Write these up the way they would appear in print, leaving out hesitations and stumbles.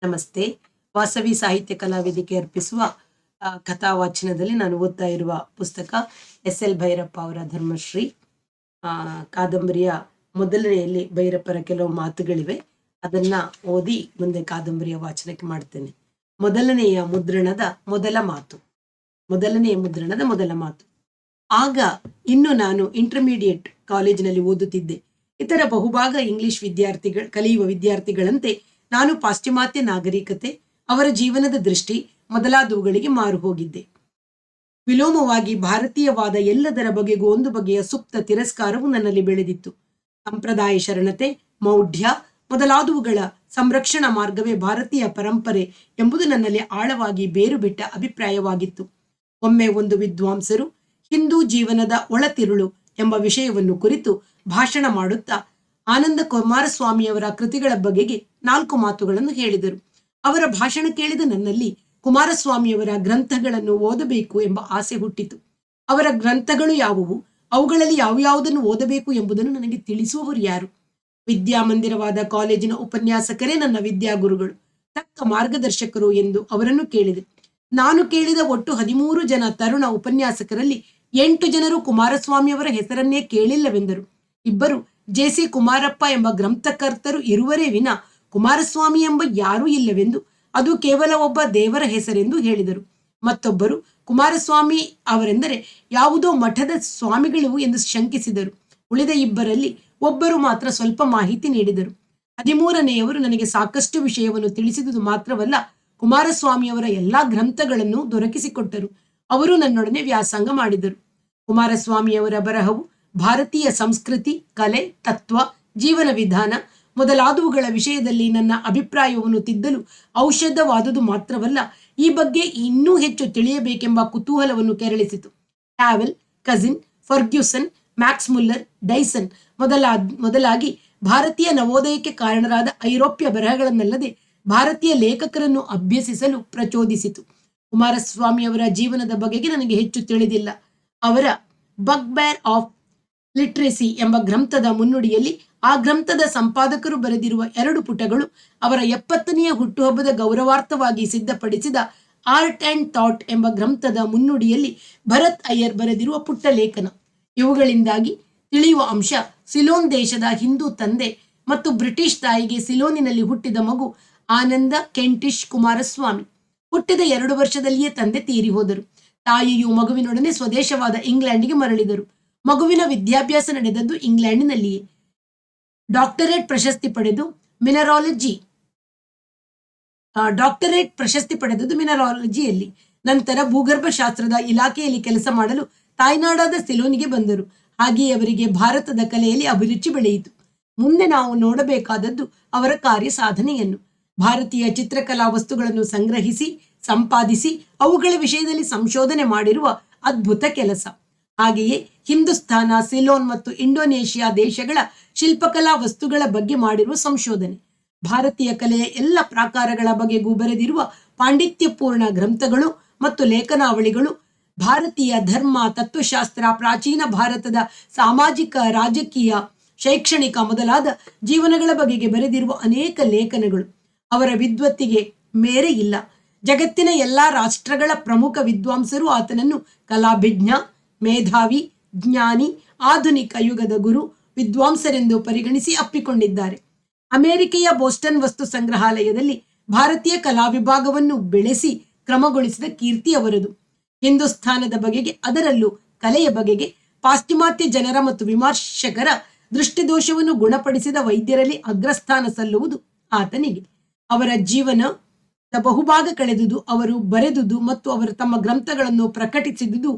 ನಮಸ್ತೆ. ವಾಸವಿ ಸಾಹಿತ್ಯ ಕಲಾವೇದಿಕೆ ಅರ್ಪಿಸುವ ಕಥಾವಾಚನದಲ್ಲಿ ನಾನು ಓದ್ತಾ ಇರುವ ಪುಸ್ತಕ ಎಸ್.ಎಲ್. ಭೈರಪ್ಪ ಅವರ ಧರ್ಮಶ್ರೀ. ಕಾದಂಬರಿಯ ಮೊದಲನೆಯಲ್ಲಿ ಭೈರಪ್ಪರ ಕೆಲವು ಮಾತುಗಳಿವೆ. ಅದನ್ನ ಓದಿ ಮುಂದೆ ಕಾದಂಬರಿಯ ವಾಚನಕ್ಕೆ ಮಾಡ್ತೇನೆ. ಮೊದಲನೆಯ ಮುದ್ರಣದ ಮೊದಲ ಮಾತು. ಆಗ ಇನ್ನು ನಾನು ಇಂಟರ್ಮೀಡಿಯೇಟ್ ಕಾಲೇಜಿನಲ್ಲಿ ಓದುತ್ತಿದ್ದೆ. ಇತರ ಬಹುಭಾಗ ಇಂಗ್ಲಿಷ್ ಕಲಿಯುವ ವಿದ್ಯಾರ್ಥಿಗಳಂತೆ ನಾನು ಪಾಶ್ಚಿಮಾತ್ಯ ನಾಗರಿಕತೆ, ಅವರ ಜೀವನದ ದೃಷ್ಟಿ ಮೊದಲಾದವುಗಳಿಗೆ ಮಾರು ಹೋಗಿದ್ದೆ. ವಿಲೋಮವಾಗಿ ಭಾರತೀಯವಾದ ಎಲ್ಲದರ ಬಗೆಗೂ ಒಂದು ಬಗೆಯ ಸುಪ್ತ ತಿರಸ್ಕಾರವು ನನ್ನಲ್ಲಿ ಬೆಳೆದಿತ್ತು. ಸಂಪ್ರದಾಯ ಶರಣತೆ, ಮೌಢ್ಯ ಮೊದಲಾದವುಗಳ ಸಂರಕ್ಷಣಾ ಮಾರ್ಗವೇ ಭಾರತೀಯ ಪರಂಪರೆ ಎಂಬುದು ನನ್ನಲ್ಲಿ ಆಳವಾಗಿ ಬೇರು ಬಿಟ್ಟ ಅಭಿಪ್ರಾಯವಾಗಿತ್ತು. ಒಮ್ಮೆ ಒಂದು ವಿದ್ವಾಂಸರು ಹಿಂದೂ ಜೀವನದ ಒಳತಿರುಳು ಎಂಬ ವಿಷಯವನ್ನು ಕುರಿತು ಭಾಷಣ ಮಾಡುತ್ತಾ ಆನಂದ ಕುಮಾರಸ್ವಾಮಿಯವರ ಕೃತಿಗಳ ಬಗೆಗೆ 4 ಮಾತುಗಳನ್ನು ಹೇಳಿದರು. ಅವರ ಭಾಷಣ ಕೇಳಿದ ನನ್ನಲ್ಲಿ ಕುಮಾರಸ್ವಾಮಿಯವರ ಗ್ರಂಥಗಳನ್ನು ಓದಬೇಕು ಎಂಬ ಆಸೆ ಹುಟ್ಟಿತು. ಅವರ ಗ್ರಂಥಗಳು ಯಾವುವು, ಅವುಗಳಲ್ಲಿ ಯಾವ್ಯಾವುದನ್ನು ಓದಬೇಕು ಎಂಬುದನ್ನು ನನಗೆ ತಿಳಿಸುವವರು ಯಾರು? ವಿದ್ಯಾಮಂದಿರವಾದ ಕಾಲೇಜಿನ ಉಪನ್ಯಾಸಕರೇ ನನ್ನ ವಿದ್ಯಾಗುರುಗಳು, ತಕ್ಕ ಮಾರ್ಗದರ್ಶಕರು ಎಂದು ಅವರನ್ನು ಕೇಳಿದೆ. ನಾನು ಕೇಳಿದ ಒಟ್ಟು 13 ಜನ ತರುಣ ಉಪನ್ಯಾಸಕರಲ್ಲಿ 8 ಜನರು ಕುಮಾರಸ್ವಾಮಿಯವರ ಹೆಸರನ್ನೇ ಕೇಳಿಲ್ಲವೆಂದರು. 2 ಜೆ.ಸಿ. ಕುಮಾರಪ್ಪ ಎಂಬ ಗ್ರಂಥಕರ್ತರು ಇರುವರೇ ವಿನ ಕುಮಾರಸ್ವಾಮಿ ಎಂಬ ಯಾರೂ ಇಲ್ಲವೆಂದು, ಅದು ಕೇವಲ ಒಬ್ಬ ದೇವರ ಹೆಸರೆಂದು ಹೇಳಿದರು. ಮತ್ತೊಬ್ಬರು ಕುಮಾರಸ್ವಾಮಿ ಅವರೆಂದರೆ ಯಾವುದೋ ಮಠದ ಸ್ವಾಮಿಗಳು ಎಂದು ಶಂಕಿಸಿದರು. ಉಳಿದ 2ರಲ್ಲಿ ಒಬ್ಬರು ಮಾತ್ರ ಸ್ವಲ್ಪ ಮಾಹಿತಿ ನೀಡಿದರು. 13ನೆಯವರು ನನಗೆ ಸಾಕಷ್ಟು ವಿಷಯವನ್ನು ತಿಳಿಸಿದುದು ಮಾತ್ರವಲ್ಲ, ಕುಮಾರಸ್ವಾಮಿಯವರ ಎಲ್ಲಾ ಗ್ರಂಥಗಳನ್ನು ದೊರಕಿಸಿಕೊಟ್ಟರು. ಅವರು ನನ್ನೊಡನೆ ವ್ಯಾಸಂಗ ಮಾಡಿದರು. ಕುಮಾರಸ್ವಾಮಿಯವರ ಬರಹವು ಭಾರತೀಯ ಸಂಸ್ಕೃತಿ, ಕಲೆ, ತತ್ವ, ಜೀವನ ವಿಧಾನ ಮೊದಲಾದವುಗಳ ವಿಷಯದಲ್ಲಿ ನನ್ನ ಅಭಿಪ್ರಾಯವನ್ನು ತಿದ್ದಲು ಔಷಧವಾದುದು ಮಾತ್ರವಲ್ಲ, ಈ ಬಗ್ಗೆ ಇನ್ನೂ ಹೆಚ್ಚು ತಿಳಿಯಬೇಕೆಂಬ ಕುತೂಹಲವನ್ನು ಕೆರಳಿಸಿತು. ಟ್ಯಾವೆಲ್, Cousin, Fergusson, Max Muller, Dyson ಮೊದಲಾಗಿ ಭಾರತೀಯ ನವೋದಯಕ್ಕೆ ಕಾರಣರಾದ ಐರೋಪ್ಯ ಬರಹಗಳನ್ನಲ್ಲದೆ ಭಾರತೀಯ ಲೇಖಕರನ್ನು ಅಭ್ಯಸಿಸಲು ಪ್ರಚೋದಿಸಿತು. ಕುಮಾರಸ್ವಾಮಿಯವರ ಜೀವನದ ಬಗೆಗೆ ನನಗೆ ಹೆಚ್ಚು ತಿಳಿದಿಲ್ಲ. ಅವರ ಬಗ್ಬೇರ್ ಆಫ್ ಲಿಟ್ರಸಿ ಎಂಬ ಗ್ರಂಥದ ಮುನ್ನುಡಿಯಲ್ಲಿ ಆ ಗ್ರಂಥದ ಸಂಪಾದಕರು ಬರೆದಿರುವ 2 ಪುಟಗಳು, ಅವರ 70ನೆಯ ಹುಟ್ಟುಹಬ್ಬದ ಗೌರವಾರ್ಥವಾಗಿ ಸಿದ್ಧಪಡಿಸಿದ ಆರ್ಟ್ ಅಂಡ್ ಥಾಟ್ ಎಂಬ ಗ್ರಂಥದ ಮುನ್ನುಡಿಯಲ್ಲಿ ಭರತ್ ಅಯ್ಯರ್ ಬರೆದಿರುವ ಪುಟ್ಟ ಲೇಖನ. ಇವುಗಳಿಂದಾಗಿ ತಿಳಿಯುವ ಅಂಶ, ಸಿಲೋನ್ ದೇಶದ ಹಿಂದೂ ತಂದೆ ಮತ್ತು ಬ್ರಿಟಿಷ್ ತಾಯಿಗೆ ಸಿಲೋನಿನಲ್ಲಿ ಹುಟ್ಟಿದ ಮಗು ಆನಂದ ಕೆಂಟಿಶ್ ಕುಮಾರಸ್ವಾಮಿ. ಹುಟ್ಟಿದ 2 ವರ್ಷದಲ್ಲಿಯೇ ತಂದೆ ತೀರಿ ಹೋದರು. ತಾಯಿಯು ಮಗುವಿನೊಡನೆ ಸ್ವದೇಶವಾದ ಇಂಗ್ಲೆಂಡ್ಗೆ ಮರಳಿದರು. ಮಗುವಿನ ವಿದ್ಯಾಭ್ಯಾಸ ನಡೆದದ್ದು ಇಂಗ್ಲೆಂಡಿನಲ್ಲಿಯೇ. ಡಾಕ್ಟರೇಟ್ ಪ್ರಶಸ್ತಿ ಪಡೆದದ್ದು ಮಿನರಾಲಜಿಯಲ್ಲಿ. ನಂತರ ಭೂಗರ್ಭಶಾಸ್ತ್ರದ ಇಲಾಖೆಯಲ್ಲಿ ಕೆಲಸ ಮಾಡಲು ತಾಯ್ನಾಡಾದ ಸಿಲೋನಿಗೆ ಬಂದರು. ಹಾಗೆಯೇ ಅವರಿಗೆ ಭಾರತದ ಕಲೆಯಲ್ಲಿ ಅಭಿರುಚಿ ಬೆಳೆಯಿತು. ಮುಂದೆ ನಾವು ನೋಡಬೇಕಾದದ್ದು ಅವರ ಕಾರ್ಯ ಸಾಧನೆಯನ್ನು. ಭಾರತೀಯ ಚಿತ್ರಕಲಾ ವಸ್ತುಗಳನ್ನು ಸಂಗ್ರಹಿಸಿ, ಸಂಪಾದಿಸಿ, ಅವುಗಳ ವಿಷಯದಲ್ಲಿ ಸಂಶೋಧನೆ ಮಾಡಿರುವ ಅದ್ಭುತ ಕೆಲಸ. ಹಾಗೆಯೇ ಹಿಂದೂಸ್ಥಾನ, ಸಿಲೋನ್ ಮತ್ತು ಇಂಡೋನೇಷಿಯಾ ದೇಶಗಳ ಶಿಲ್ಪಕಲಾ ವಸ್ತುಗಳ ಬಗ್ಗೆ ಮಾಡಿರುವ ಸಂಶೋಧನೆ, ಭಾರತೀಯ ಕಲೆಯ ಎಲ್ಲ ಪ್ರಾಕಾರಗಳ ಬಗೆಗೂ ಬರೆದಿರುವ ಪಾಂಡಿತ್ಯಪೂರ್ಣ ಗ್ರಂಥಗಳು ಮತ್ತು ಲೇಖನಾವಳಿಗಳು, ಭಾರತೀಯ ಧರ್ಮ, ತತ್ವಶಾಸ್ತ್ರ, ಪ್ರಾಚೀನ ಭಾರತದ ಸಾಮಾಜಿಕ, ರಾಜಕೀಯ, ಶೈಕ್ಷಣಿಕ ಮೊದಲಾದ ಜೀವನಗಳ ಬಗೆಗೆ ಬರೆದಿರುವ ಅನೇಕ ಲೇಖನಗಳು. ಅವರ ವಿದ್ವತ್ತಿಗೆ ಮೇರೆ ಇಲ್ಲ. ಜಗತ್ತಿನ ಎಲ್ಲಾ ರಾಷ್ಟ್ರಗಳ ಪ್ರಮುಖ ವಿದ್ವಾಂಸರು ಆತನನ್ನು ಕಲಾಭಿಜ್ಞ, ಮೇಧಾವಿ, ಜ್ಞಾನಿ, ಆಧುನಿಕ ಯುಗದ ಗುರು, ವಿದ್ವಾಂಸರೆಂದು ಪರಿಗಣಿಸಿ ಅಪ್ಪಿಕೊಂಡಿದ್ದಾರೆ. ಅಮೆರಿಕೆಯ ಬೋಸ್ಟನ್ ವಸ್ತು ಸಂಗ್ರಹಾಲಯದಲ್ಲಿ ಭಾರತೀಯ ಕಲಾ ವಿಭಾಗವನ್ನು ಬೆಳೆಸಿ ಕ್ರಮಗೊಳಿಸಿದ ಕೀರ್ತಿ ಅವರದು. ಹಿಂದೂಸ್ಥಾನದ ಬಗೆಗೆ, ಅದರಲ್ಲೂ ಕಲೆಯ ಬಗೆಗೆ ಪಾಶ್ಚಿಮಾತ್ಯ ಜನರ ಮತ್ತು ವಿಮರ್ಶಕರ ದೃಷ್ಟಿದೋಷವನ್ನು ಗುಣಪಡಿಸಿದ ವೈದ್ಯರಲ್ಲಿ ಅಗ್ರಸ್ಥಾನ ಸಲ್ಲುವುದು ಆತನಿಗೆ. ಅವರ ಜೀವನದ ಬಹುಭಾಗ ಕಳೆದುದು, ಅವರು ಬರೆದುದು ಮತ್ತು ಅವರು ತಮ್ಮ ಗ್ರಂಥಗಳನ್ನು ಪ್ರಕಟಿಸಿದುದು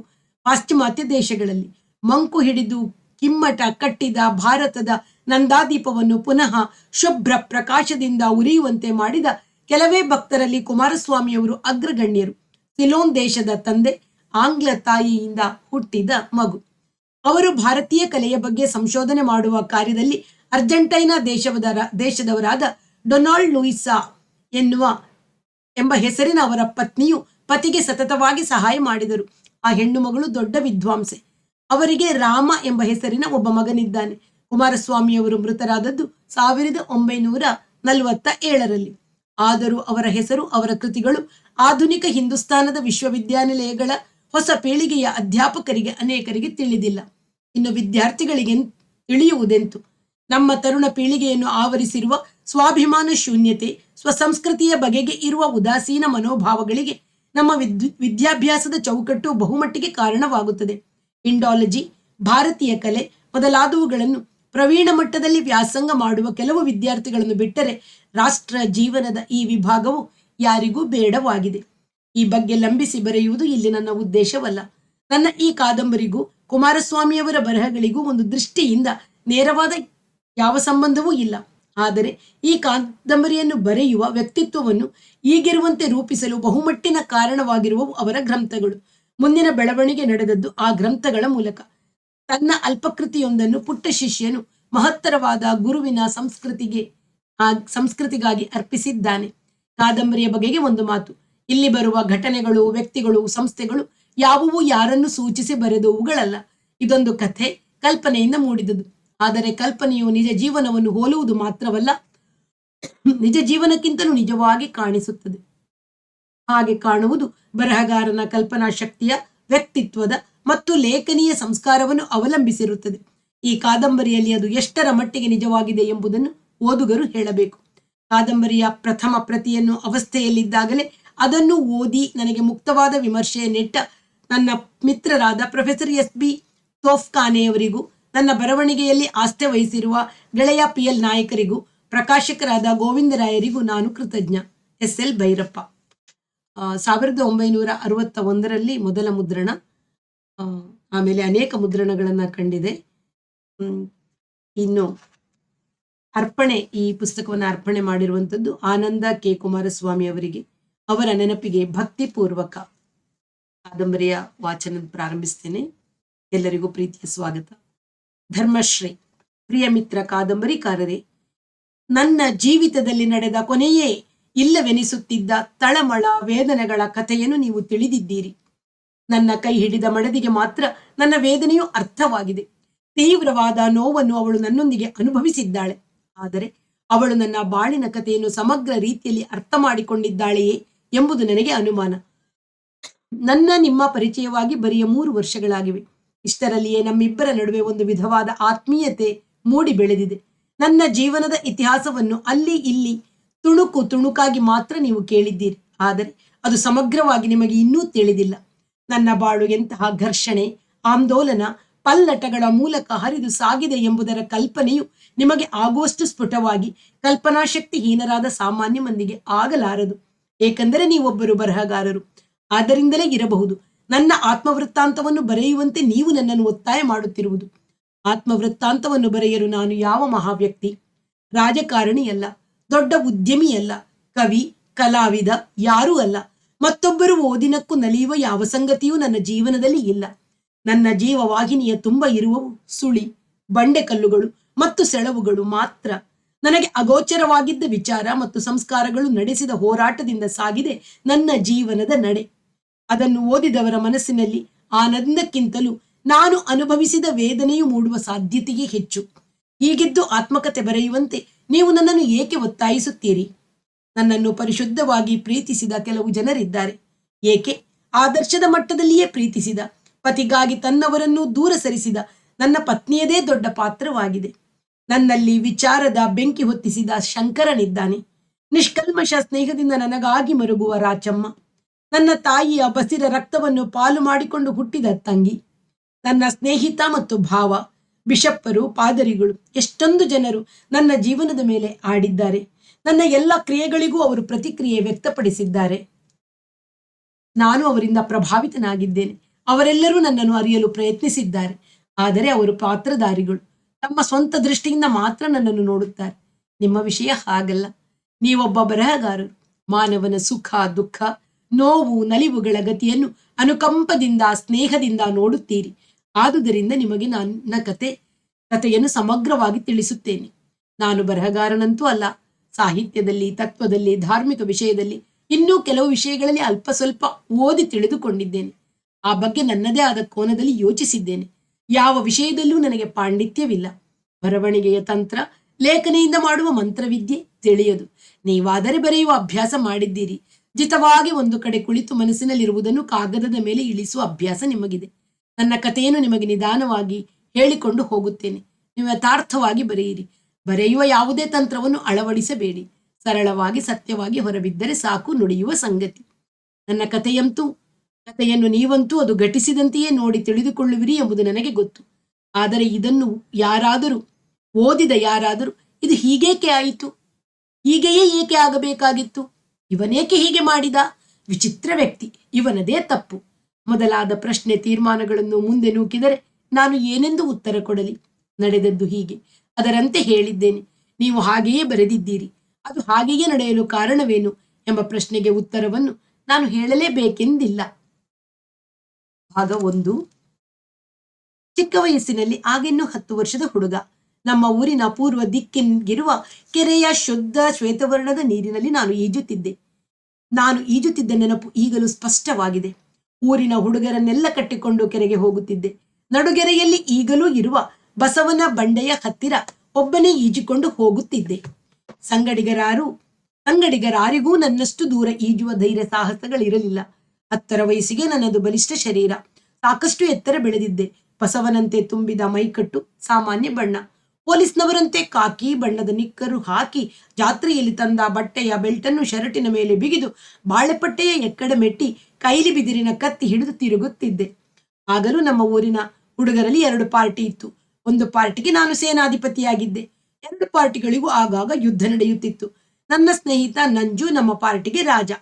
ಪಾಶ್ಚಿಮಾತ್ಯ ದೇಶಗಳಲ್ಲಿ. ಮಂಕು ಹಿಡಿದು ಕಿಮ್ಮಟ ಕಟ್ಟಿದ ಭಾರತದ ನಂದಾದೀಪವನ್ನು ಪುನಃ ಶುಭ್ರ ಪ್ರಕಾಶದಿಂದ ಉರಿಯುವಂತೆ ಮಾಡಿದ ಕೆಲವೇ ಭಕ್ತರಲ್ಲಿ ಕುಮಾರಸ್ವಾಮಿಯವರು ಅಗ್ರಗಣ್ಯರು. ಸಿಲೋನ್ ದೇಶದ ತಂದೆ, ಆಂಗ್ಲ ತಾಯಿಯಿಂದ ಹುಟ್ಟಿದ ಮಗು. ಅವರು ಭಾರತೀಯ ಕಲೆಯ ಬಗ್ಗೆ ಸಂಶೋಧನೆ ಮಾಡುವ ಕಾರ್ಯದಲ್ಲಿ ಅರ್ಜೆಂಟೈನಾ ದೇಶದವರಾದ ಡೊನಾಲ್ಡ್ ಲೂಯಿಸಾ ಎಂಬ ಹೆಸರಿನ ಅವರ ಪತ್ನಿಯು ಪತಿಗೆ ಸತತವಾಗಿ ಸಹಾಯ ಮಾಡಿದರು. ಆ ಹೆಣ್ಣು ಮಗಳು ದೊಡ್ಡ ವಿದ್ವಾಂಸೆ. ಅವರಿಗೆ ರಾಮ ಎಂಬ ಹೆಸರಿನ ಒಬ್ಬ ಮಗನಿದ್ದಾನೆ. ಕುಮಾರಸ್ವಾಮಿಯವರು ಮೃತರಾದದ್ದು 1947ರಲ್ಲಿ. ಆದರೂ ಅವರ ಹೆಸರು, ಅವರ ಕೃತಿಗಳು ಆಧುನಿಕ ಹಿಂದೂಸ್ತಾನದ ವಿಶ್ವವಿದ್ಯಾನಿಲಯಗಳ ಹೊಸ ಪೀಳಿಗೆಯ ಅಧ್ಯಾಪಕರಿಗೆ ಅನೇಕರಿಗೆ ತಿಳಿದಿಲ್ಲ. ಇನ್ನು ವಿದ್ಯಾರ್ಥಿಗಳಿಗೆ ತಿಳಿಯುವುದೆಂತು? ನಮ್ಮ ತರುಣ ಪೀಳಿಗೆಯನ್ನು ಆವರಿಸಿರುವ ಸ್ವಾಭಿಮಾನ ಶೂನ್ಯತೆ, ಸ್ವಸಂಸ್ಕೃತಿಯ ಬಗೆಗೆ ಇರುವ ಉದಾಸೀನ ಮನೋಭಾವಗಳಿಗೆ ನಮ್ಮ ವಿದ್ಯಾಭ್ಯಾಸದ ಚೌಕಟ್ಟು ಬಹುಮಟ್ಟಿಗೆ ಕಾರಣವಾಗುತ್ತದೆ. ಇಂಡಾಲಜಿ, ಭಾರತೀಯ ಕಲೆ ಮೊದಲಾದವುಗಳನ್ನು ಪ್ರವೀಣ ಮಟ್ಟದಲ್ಲಿ ವ್ಯಾಸಂಗ ಮಾಡುವ ಕೆಲವು ವಿದ್ಯಾರ್ಥಿಗಳನ್ನು ಬಿಟ್ಟರೆ ರಾಷ್ಟ್ರ ಜೀವನದ ಈ ವಿಭಾಗವು ಯಾರಿಗೂ ಬೇಡವಾಗಿದೆ. ಈ ಬಗ್ಗೆ ಲಂಬಿಸಿ ಬರೆಯುವುದು ಇಲ್ಲಿ ನನ್ನ ಉದ್ದೇಶವಲ್ಲ. ನನ್ನ ಈ ಕಾದಂಬರಿಗೂ ಕುಮಾರಸ್ವಾಮಿಯವರ ಬರಹಗಳಿಗೂ ಒಂದು ದೃಷ್ಟಿಯಿಂದ ನೇರವಾದ ಯಾವ ಸಂಬಂಧವೂ ಇಲ್ಲ. ಆದರೆ ಈ ಕಾದಂಬರಿಯನ್ನು ಬರೆಯುವ ವ್ಯಕ್ತಿತ್ವವನ್ನು ಈಗಿರುವಂತೆ ರೂಪಿಸಲು ಬಹುಮಟ್ಟಿನ ಕಾರಣವಾಗಿರುವವು ಅವರ ಗ್ರಂಥಗಳು. ಮುಂದಿನ ಬೆಳವಣಿಗೆ ನಡೆದದ್ದು ಆ ಗ್ರಂಥಗಳ ಮೂಲಕ. ತನ್ನ ಅಲ್ಪಕೃತಿಯೊಂದನ್ನು ಪುಟ್ಟ ಶಿಷ್ಯನು ಮಹತ್ತರವಾದ ಗುರುವಿನ ಸಂಸ್ಕೃತಿಗಾಗಿ ಅರ್ಪಿಸಿದ್ದಾನೆ. ಕಾದಂಬರಿಯ ಬಗೆಗೆ ಒಂದು ಮಾತು. ಇಲ್ಲಿ ಬರುವ ಘಟನೆಗಳು, ವ್ಯಕ್ತಿಗಳು, ಸಂಸ್ಥೆಗಳು ಯಾವುವು ಯಾರನ್ನು ಸೂಚಿಸಿ ಬರೆದವುಗಳಲ್ಲ. ಇದೊಂದು ಕಥೆ, ಕಲ್ಪನೆಯಿಂದ ಮೂಡಿದುದು. ಆದರೆ ಕಲ್ಪನೆಯು ನಿಜ ಜೀವನವನ್ನು ಹೋಲುವುದು ಮಾತ್ರವಲ್ಲ, ನಿಜ ಜೀವನಕ್ಕಿಂತಲೂ ನಿಜವಾಗಿ ಕಾಣಿಸುತ್ತದೆ. ಹಾಗೆ ಕಾಣುವುದು ಬರಹಗಾರನ ಕಲ್ಪನಾ ಶಕ್ತಿಯ, ವ್ಯಕ್ತಿತ್ವದ ಮತ್ತು ಲೇಖನೀಯ ಸಂಸ್ಕಾರವನ್ನು ಅವಲಂಬಿಸಿರುತ್ತದೆ. ಈ ಕಾದಂಬರಿಯಲ್ಲಿ ಅದು ಎಷ್ಟರ ಮಟ್ಟಿಗೆ ನಿಜವಾಗಿದೆ ಎಂಬುದನ್ನು ಓದುಗರು ಹೇಳಬೇಕು. ಕಾದಂಬರಿಯ ಪ್ರಥಮ ಪ್ರತಿಯನ್ನು ಅವಸ್ಥೆಯಲ್ಲಿದ್ದಾಗಲೇ ಅದನ್ನು ಓದಿ ನನಗೆ ಮುಕ್ತವಾದ ವಿಮರ್ಶೆ ನೆಟ್ಟ ನನ್ನ ಮಿತ್ರರಾದ ಪ್ರೊಫೆಸರ್ SB ತೋಫ್ಖಾನೆಯವರಿಗೂ, ನನ್ನ ಬರವಣಿಗೆಯಲ್ಲಿ ಆಸ್ಥೆ ವಹಿಸಿರುವ ಗೆಳೆಯ PL ನಾಯಕರಿಗೂ, ಪ್ರಕಾಶಕರಾದ ಗೋವಿಂದರಾಯರಿಗೂ ನಾನು ಕೃತಜ್ಞ. SL ಭೈರಪ್ಪ. 1961ರಲ್ಲಿ ಮೊದಲ ಮುದ್ರಣ, ಆಮೇಲೆ ಅನೇಕ ಮುದ್ರಣಗಳನ್ನು ಕಂಡಿದೆ. ಇನ್ನು ಅರ್ಪಣೆ, ಈ ಪುಸ್ತಕವನ್ನು ಅರ್ಪಣೆ ಮಾಡಿರುವಂಥದ್ದು ಆನಂದ K. ಕುಮಾರಸ್ವಾಮಿ ಅವರಿಗೆ. ಅವರ ನೆನಪಿಗೆ ಭಕ್ತಿಪೂರ್ವಕ ಕಾದಂಬರಿಯ ವಾಚನ ಪ್ರಾರಂಭಿಸ್ತೇನೆ. ಎಲ್ಲರಿಗೂ ಪ್ರೀತಿಯ ಸ್ವಾಗತ. ಧರ್ಮಶ್ರೀ. ಪ್ರಿಯ ಮಿತ್ರ ಕಾದಂಬರಿಕಾರರೇ, ನನ್ನ ಜೀವಿತದಲ್ಲಿ ನಡೆದ ಕೊನೆಯೇ ಇಲ್ಲವೆನಿಸುತ್ತಿದ್ದ ತಳಮಳ ವೇದನೆಗಳ ಕಥೆಯನ್ನು ನೀವು ತಿಳಿದಿದ್ದೀರಿ. ನನ್ನ ಕೈ ಹಿಡಿದ ಮಡದಿಗೆ ಮಾತ್ರ ನನ್ನ ವೇದನೆಯು ಅರ್ಥವಾಗಿದೆ. ತೀವ್ರವಾದ ನೋವನ್ನು ಅವಳು ನನ್ನೊಂದಿಗೆ ಅನುಭವಿಸಿದ್ದಾಳೆ. ಆದರೆ ಅವಳು ನನ್ನ ಬಾಳಿನ ಕಥೆಯನ್ನು ಸಮಗ್ರ ರೀತಿಯಲ್ಲಿ ಅರ್ಥ ಮಾಡಿಕೊಂಡಿದ್ದಾಳೆಯೇ ಎಂಬುದು ನನಗೆ ಅನುಮಾನ. ನಿಮ್ಮ ಪರಿಚಯವಾಗಿ ಬರಿಯ 3 ವರ್ಷಗಳಾಗಿವೆ. ಇಷ್ಟರಲ್ಲಿಯೇ ನಮ್ಮಿಬ್ಬರ ನಡುವೆ ಒಂದು ವಿಧವಾದ ಆತ್ಮೀಯತೆ ಮೂಡಿ ಬೆಳೆದಿದೆ. ನನ್ನ ಜೀವನದ ಇತಿಹಾಸವನ್ನು ಅಲ್ಲಿ ಇಲ್ಲಿ ತುಣುಕಾಗಿ ಮಾತ್ರ ನೀವು ಕೇಳಿದ್ದೀರಿ. ಆದರೆ ಅದು ಸಮಗ್ರವಾಗಿ ನಿಮಗೆ ಇನ್ನೂ ತಿಳಿದಿಲ್ಲ. ನನ್ನ ಬಾಳು ಎಂತಹ ಘರ್ಷಣೆ, ಆಂದೋಲನ, ಪಲ್ಲಟಗಳ ಮೂಲಕ ಹರಿದು ಸಾಗಿದೆ ಎಂಬುದರ ಕಲ್ಪನೆಯು ನಿಮಗೆ ಆಗುವಷ್ಟು ಸ್ಫುಟವಾಗಿ ಕಲ್ಪನಾಶಕ್ತಿ ಹೀನರಾದ ಸಾಮಾನ್ಯ ಮಂದಿಗೆ ಆಗಲಾರದು. ಏಕೆಂದರೆ ನೀವೊಬ್ಬರು ಬರಹಗಾರರು. ಆದ್ದರಿಂದಲೇ ಇರಬಹುದು ನನ್ನ ಆತ್ಮವೃತ್ತಾಂತವನ್ನು ಬರೆಯುವಂತೆ ನೀವು ನನ್ನನ್ನು ಒತ್ತಾಯ ಮಾಡುತ್ತಿರುವುದು. ಆತ್ಮವೃತ್ತಾಂತವನ್ನು ಬರೆಯಲು ನಾನು ಯಾವ ಮಹಾವ್ಯಕ್ತಿ, ರಾಜಕಾರಣಿಯಲ್ಲ, ದೊಡ್ಡ ಉದ್ಯಮಿಯಲ್ಲ, ಕವಿ, ಕಲಾವಿದ ಯಾರೂ ಅಲ್ಲ. ಮತ್ತೊಬ್ಬರು ಓದಿನಕ್ಕೂ ನಲಿಯುವ ಯಾವ ಸಂಗತಿಯೂ ನನ್ನ ಜೀವನದಲ್ಲಿ ಇಲ್ಲ. ನನ್ನ ಜೀವವಾಹಿನಿಯ ತುಂಬ ಇರುವವು ಸುಳಿ, ಬಂಡೆಕಲ್ಲುಗಳು ಮತ್ತು ಸೆಳವುಗಳು ಮಾತ್ರ. ನನಗೆ ಅಗೋಚರವಾಗಿದ್ದ ವಿಚಾರ ಮತ್ತು ಸಂಸ್ಕಾರಗಳು ನಡೆಸಿದ ಹೋರಾಟದಿಂದ ಸಾಗಿದೆ ನನ್ನ ಜೀವನದ ನಡೆ. ಅದನ್ನು ಓದಿದವರ ಮನಸ್ಸಿನಲ್ಲಿ ಆನಂದಕ್ಕಿಂತಲೂ ನಾನು ಅನುಭವಿಸಿದ ವೇದನೆಯು ಮೂಡುವ ಸಾಧ್ಯತೆಯೇ ಹೆಚ್ಚು. ಹೀಗಿದ್ದು ಆತ್ಮಕತೆ ಬರೆಯುವಂತೆ ನೀವು ನನ್ನನ್ನು ಏಕೆ ಒತ್ತಾಯಿಸುತ್ತೀರಿ? ನನ್ನನ್ನು ಪರಿಶುದ್ಧವಾಗಿ ಪ್ರೀತಿಸಿದ ಕೆಲವು ಜನರಿದ್ದಾರೆ. ಏಕೆ? ಆದರ್ಶದ ಮಟ್ಟದಲ್ಲಿಯೇ ಪ್ರೀತಿಸಿದ, ಪತಿಗಾಗಿ ತನ್ನವರನ್ನು ದೂರ ಸರಿಸಿದ ನನ್ನ ಪತ್ನಿಯದೇ ದೊಡ್ಡ ಪಾತ್ರವಾಗಿದೆ. ನನ್ನಲ್ಲಿ ವಿಚಾರದ ಬೆಂಕಿ ಹೊತ್ತಿಸಿದ ಶಂಕರನಿದ್ದಾನೆ. ನಿಷ್ಕಲ್ಮಶ ಸ್ನೇಹದಿಂದ ನನಗಾಗಿ ಮರುಗುವ ರಾಚಮ್ಮ, ನನ್ನ ತಾಯಿಯ ಬಸಿರ ರಕ್ತವನ್ನು ಪಾಲು ಮಾಡಿಕೊಂಡು ಹುಟ್ಟಿದ ತಂಗಿ, ನನ್ನ ಸ್ನೇಹಿತ ಮತ್ತು ಭಾವ, ಬಿಷಪ್ಪರು, ಪಾದರಿಗಳು, ಎಷ್ಟೊಂದು ಜನರು ನನ್ನ ಜೀವನದ ಮೇಲೆ ಆಡಿದ್ದಾರೆ. ನನ್ನ ಎಲ್ಲ ಕ್ರಿಯೆಗಳಿಗೂ ಅವರು ಪ್ರತಿಕ್ರಿಯೆ ವ್ಯಕ್ತಪಡಿಸಿದ್ದಾರೆ. ನಾನು ಅವರಿಂದ ಪ್ರಭಾವಿತನಾಗಿದ್ದೇನೆ. ಅವರೆಲ್ಲರೂ ನನ್ನನ್ನು ಅರಿಯಲು ಪ್ರಯತ್ನಿಸಿದ್ದಾರೆ. ಆದರೆ ಅವರು ಪಾತ್ರಧಾರಿಗಳು. ತಮ್ಮ ಸ್ವಂತ ದೃಷ್ಟಿಯಿಂದ ಮಾತ್ರ ನನ್ನನ್ನು ನೋಡುತ್ತಾರೆ. ನಿಮ್ಮ ವಿಷಯ ಹಾಗಲ್ಲ. ನೀವೊಬ್ಬ ಬರಹಗಾರರು. ಮಾನವನ ಸುಖ, ದುಃಖ, ನೋವು, ನಲಿವುಗಳ ಗತಿಯನ್ನು ಅನುಕಂಪದಿಂದ, ಸ್ನೇಹದಿಂದ ನೋಡುತ್ತೀರಿ. ಆದುದರಿಂದ ನಿಮಗೆ ನನ್ನ ಕಥೆಯನ್ನು ಸಮಗ್ರವಾಗಿ ತಿಳಿಸುತ್ತೇನೆ. ನಾನು ಬರಹಗಾರನಂತೂ ಅಲ್ಲ. ಸಾಹಿತ್ಯದಲ್ಲಿ, ತತ್ವದಲ್ಲಿ, ಧಾರ್ಮಿಕ ವಿಷಯದಲ್ಲಿ, ಇನ್ನೂ ಕೆಲವು ವಿಷಯಗಳಲ್ಲಿ ಅಲ್ಪ ಸ್ವಲ್ಪ ಓದಿ ತಿಳಿದುಕೊಂಡಿದ್ದೇನೆ. ಆ ಬಗ್ಗೆ ನನ್ನದೇ ಆದ ಕೋನದಲ್ಲಿ ಯೋಚಿಸಿದ್ದೇನೆ. ಯಾವ ವಿಷಯದಲ್ಲೂ ನನಗೆ ಪಾಂಡಿತ್ಯವಿಲ್ಲ. ಬರವಣಿಗೆಯ ತಂತ್ರ, ಲೇಖನಿಯಿಂದ ಮಾಡುವ ಮಂತ್ರವಿದ್ಯೆ ತಿಳಿಯದು. ನೀವಾದರೆ ಬರೆಯುವ ಅಭ್ಯಾಸ ಮಾಡಿದ್ದೀರಿ. ಜಿತವಾಗಿ ಒಂದು ಕಡೆ ಕುಳಿತು ಮನಸ್ಸಿನಲ್ಲಿರುವುದನ್ನು ಕಾಗದದ ಮೇಲೆ ಇಳಿಸುವ ಅಭ್ಯಾಸ ನಿಮಗಿದೆ. ನನ್ನ ಕಥೆಯನ್ನು ನಿಮಗೆ ನಿಧಾನವಾಗಿ ಹೇಳಿಕೊಂಡು ಹೋಗುತ್ತೇನೆ. ನೀವು ಯಥಾರ್ಥವಾಗಿ ಬರೆಯಿರಿ. ಬರೆಯುವ ಯಾವುದೇ ತಂತ್ರವನ್ನು ಅಳವಡಿಸಬೇಡಿ. ಸರಳವಾಗಿ ಸತ್ಯವಾಗಿ ಹೊರಬಿದ್ದರೆ ಸಾಕು ನುಡಿಯುವ ಸಂಗತಿ. ನನ್ನ ಕಥೆಯನ್ನು ನೀವಂತೂ ಅದು ಘಟಿಸಿದಂತೆಯೇ ನೋಡಿ ತಿಳಿದುಕೊಳ್ಳುವಿರಿ ಎಂಬುದು ನನಗೆ ಗೊತ್ತು. ಆದರೆ ಇದನ್ನು ಓದಿದ ಯಾರಾದರೂ ಇದು ಹೀಗೇಕೆ ಆಯಿತು, ಹೀಗೆಯೇ ಏಕೆ ಆಗಬೇಕಾಗಿತ್ತು, ಇವನೇಕೆ ಹೀಗೆ ಮಾಡಿದ, ವಿಚಿತ್ರ ವ್ಯಕ್ತಿ, ಇವನದೇ ತಪ್ಪು ಮೊದಲಾದ ಪ್ರಶ್ನೆ ತೀರ್ಮಾನಗಳನ್ನು ಮುಂದೆ ನೂಕಿದರೆ ನಾನು ಏನೆಂದು ಉತ್ತರ ಕೊಡಲಿ? ನಡೆದದ್ದು ಹೀಗೆ, ಅದರಂತೆ ಹೇಳಿದ್ದೇನೆ, ನೀವು ಹಾಗೆಯೇ ಬರೆದಿದ್ದೀರಿ, ಅದು ಹಾಗೆಯೇ ನಡೆಯಲು ಕಾರಣವೇನು ಎಂಬ ಪ್ರಶ್ನೆಗೆ ಉತ್ತರವನ್ನು ನಾನು ಹೇಳಲೇಬೇಕೆಂದಿಲ್ಲ. ಭಾಗ 1. ಚಿಕ್ಕ ವಯಸ್ಸಿನಲ್ಲಿ ಆಗಿನ್ನೂ 10 ವರ್ಷದ ಹುಡುಗ. ನಮ್ಮ ಊರಿನ ಪೂರ್ವ ದಿಕ್ಕಿಗಿರುವ ಕೆರೆಯ ಶುದ್ಧ ಶ್ವೇತವರ್ಣದ ನೀರಿನಲ್ಲಿ ನಾನು ಈಜುತ್ತಿದ್ದ ನೆನಪು ಈಗಲೂ ಸ್ಪಷ್ಟವಾಗಿದೆ. ಊರಿನ ಹುಡುಗರನ್ನೆಲ್ಲ ಕಟ್ಟಿಕೊಂಡು ಕೆರೆಗೆ ಹೋಗುತ್ತಿದ್ದೆ. ನಡುಗೆರೆಯಲ್ಲಿ ಈಗಲೂ ಇರುವ ಬಸವನ ಬಂಡೆಯ ಹತ್ತಿರ ಒಬ್ಬನೇ ಈಜಿಕೊಂಡು ಹೋಗುತ್ತಿದ್ದೆ. ಸಂಗಡಿಗರಾರಿಗೂ ನನ್ನಷ್ಟು ದೂರ ಈಜುವ ಧೈರ್ಯ ಸಾಹಸಗಳಿರಲಿಲ್ಲ. 10ರ ವಯಸ್ಸಿಗೆ ನನ್ನದು ಬಲಿಷ್ಠ ಶರೀರ, ಸಾಕಷ್ಟು ಎತ್ತರ ಬೆಳೆದಿದ್ದೆ. ಬಸವನಂತೆ ತುಂಬಿದ ಮೈಕಟ್ಟು, ಸಾಮಾನ್ಯ ಬಣ್ಣ, ಪೊಲೀಸ್ನವರಂತೆ ಕಾಕಿ ಬಣ್ಣದ ನಿಕ್ಕರು ಹಾಕಿ ಜಾತ್ರೆಯಲ್ಲಿ ತಂದ ಬಟ್ಟೆಯ ಬೆಲ್ಟನ್ನು ಶರ್ಟಿನ ಮೇಲೆ ಬಿಗಿದು ಬಾಳೆಪಟ್ಟೆಯ ಎಕ್ಕಡ ಮೆಟ್ಟಿ ಕೈಲಿ ಬಿದಿರಿನ ಕತ್ತಿ ಹಿಡಿದು ತಿರುಗುತ್ತಿದ್ದೆ. ಆಗಲೂ ನಮ್ಮ ಊರಿನ ಹುಡುಗರಲ್ಲಿ 2 ಪಾರ್ಟಿ ಇತ್ತು. ಒಂದು ಪಾರ್ಟಿಗೆ ನಾನು ಸೇನಾಧಿಪತಿಯಾಗಿದ್ದೆ. 2 ಪಾರ್ಟಿಗಳಿಗೂ ಆಗಾಗ ಯುದ್ಧ ನಡೆಯುತ್ತಿತ್ತು. ನನ್ನ ಸ್ನೇಹಿತ ನಂಜು ನಮ್ಮ ಪಾರ್ಟಿಗೆ ರಾಜ.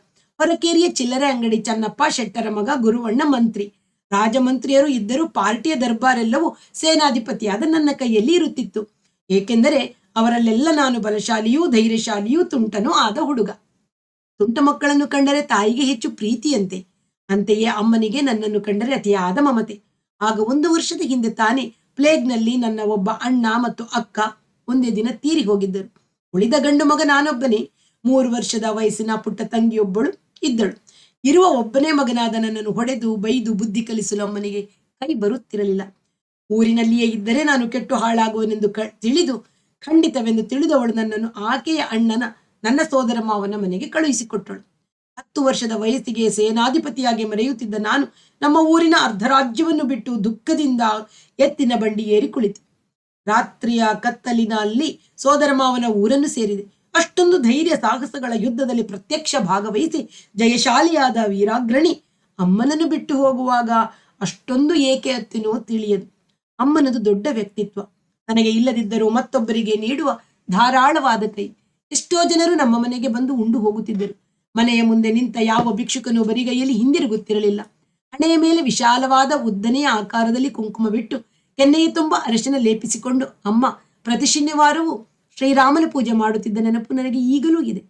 ಹೊರಕೇರಿಯ ಚಿಲ್ಲರೆ ಅಂಗಡಿ ಚನ್ನಪ್ಪ ಶೆಟ್ಟರ ಮಗ ಗುರುವಣ್ಣ ಮಂತ್ರಿ. ರಾಜಮಂತ್ರಿಯರು ಇದ್ದರೂ ಪಾರ್ಟಿಯ ದರ್ಬಾರೆಲ್ಲವೂ ಸೇನಾಧಿಪತಿಯಾದ ನನ್ನ ಕೈಯಲ್ಲಿ ಇರುತ್ತಿತ್ತು. ಏಕೆಂದರೆ ಅವರಲ್ಲೆಲ್ಲ ನಾನು ಬಲಶಾಲಿಯೂ ಧೈರ್ಯಶಾಲಿಯೂ ತುಂಟನೂ ಆದ ಹುಡುಗ. ತುಂಟ ಮಕ್ಕಳನ್ನು ಕಂಡರೆ ತಾಯಿಗೆ ಹೆಚ್ಚು ಪ್ರೀತಿಯಂತೆ, ಅಂತೆಯೇ ಅಮ್ಮನಿಗೆ ನನ್ನನ್ನು ಕಂಡರೆ ಅತಿಯಾದ ಮಮತೆ. ಆಗ 1 ವರ್ಷದ ಹಿಂದೆ ತಾನೇ ಪ್ಲೇಗ್ನಲ್ಲಿ ನನ್ನ ಒಬ್ಬ ಅಣ್ಣ ಮತ್ತು ಅಕ್ಕ ಒಂದೇ ದಿನ ತೀರಿ ಹೋಗಿದ್ದರು. ಉಳಿದ ಗಂಡು ಮಗ ನಾನೊಬ್ಬನೇ. 3 ವರ್ಷದ ವಯಸ್ಸಿನ ಪುಟ್ಟ ತಂಗಿಯೊಬ್ಬಳು ಇದ್ದಳು. ಇರುವ ಒಬ್ಬನೇ ಮಗನಾದ ನನ್ನನ್ನು ಹೊಡೆದು ಬೈದು ಬುದ್ಧಿ ಕಲಿಸಲು ಅಮ್ಮನಿಗೆ ಕೈ ಬರುತ್ತಿರಲಿಲ್ಲ. ಊರಿನಲ್ಲಿಯೇ ಇದ್ದರೆ ನಾನು ಕೆಟ್ಟು ಹಾಳಾಗುವನೆಂದು ಖಂಡಿತವೆಂದು ತಿಳಿದವಳು ನನ್ನನ್ನು ಆಕೆಯ ಅಣ್ಣನ ನನ್ನ ಸೋದರ ಮಾವನ ಮನೆಗೆ ಕಳುಹಿಸಿಕೊಟ್ಟಳು. 10 ವರ್ಷದ ವಯಸ್ಸಿಗೆ ಸೇನಾಧಿಪತಿಯಾಗಿ ಮೆರೆಯುತ್ತಿದ್ದ ನಾನು ನಮ್ಮ ಊರಿನ ಅರ್ಧರಾಜ್ಯವನ್ನು ಬಿಟ್ಟು ದುಃಖದಿಂದ ಎತ್ತಿನ ಬಂಡಿ ಏರಿ ಕುಳಿತು ರಾತ್ರಿಯ ಕತ್ತಲಿನಲ್ಲಿ ಸೋದರ ಮಾವನ ಊರನ್ನು ಸೇರಿದೆ. ಅಷ್ಟೊಂದು ಧೈರ್ಯ ಸಾಹಸಗಳ ಯುದ್ಧದಲ್ಲಿ ಪ್ರತ್ಯಕ್ಷ ಭಾಗವಹಿಸಿ ಜಯಶಾಲಿಯಾದ ವೀರಾಗ್ರಣಿ ಅಮ್ಮನನ್ನು ಬಿಟ್ಟು ಹೋಗುವಾಗ ಅಷ್ಟೊಂದು ಏಕೆ ಅತ್ತಿನೋ ತಿಳಿಯದು. ಅಮ್ಮನದು ದೊಡ್ಡ ವ್ಯಕ್ತಿತ್ವ, ನನಗೆ ಇಲ್ಲದಿದ್ದರೂ ಮತ್ತೊಬ್ಬರಿಗೆ ನೀಡುವ ಧಾರಾಳವಾದ ಕೈ. ಎಷ್ಟೋ ಜನರು ನಮ್ಮ ಮನೆಗೆ ಬಂದು ಉಂಡು ಹೋಗುತ್ತಿದ್ದರು. ಮನೆಯ ಮುಂದೆ ನಿಂತ ಯಾವ ಭಿಕ್ಷುಕನು ಬರಿಗೈಯಲ್ಲಿ ಹಿಂದಿರುಗುತ್ತಿರಲಿಲ್ಲ. ಹಣೆಯ ಮೇಲೆ ವಿಶಾಲವಾದ ಉದ್ದನೆಯ ಆಕಾರದಲ್ಲಿ ಕುಂಕುಮ ಬಿಟ್ಟು ಕೆನ್ನೆಯ ತುಂಬ ಅರಶಿನ ಲೇಪಿಸಿಕೊಂಡು ಅಮ್ಮ ಪ್ರತಿ ಶನಿವಾರವೂ ಶ್ರೀರಾಮನ ಪೂಜೆ ಮಾಡುತ್ತಿದ್ದ ನೆನಪು ನನಗೆ ಈಗಲೂ ಇದೆ.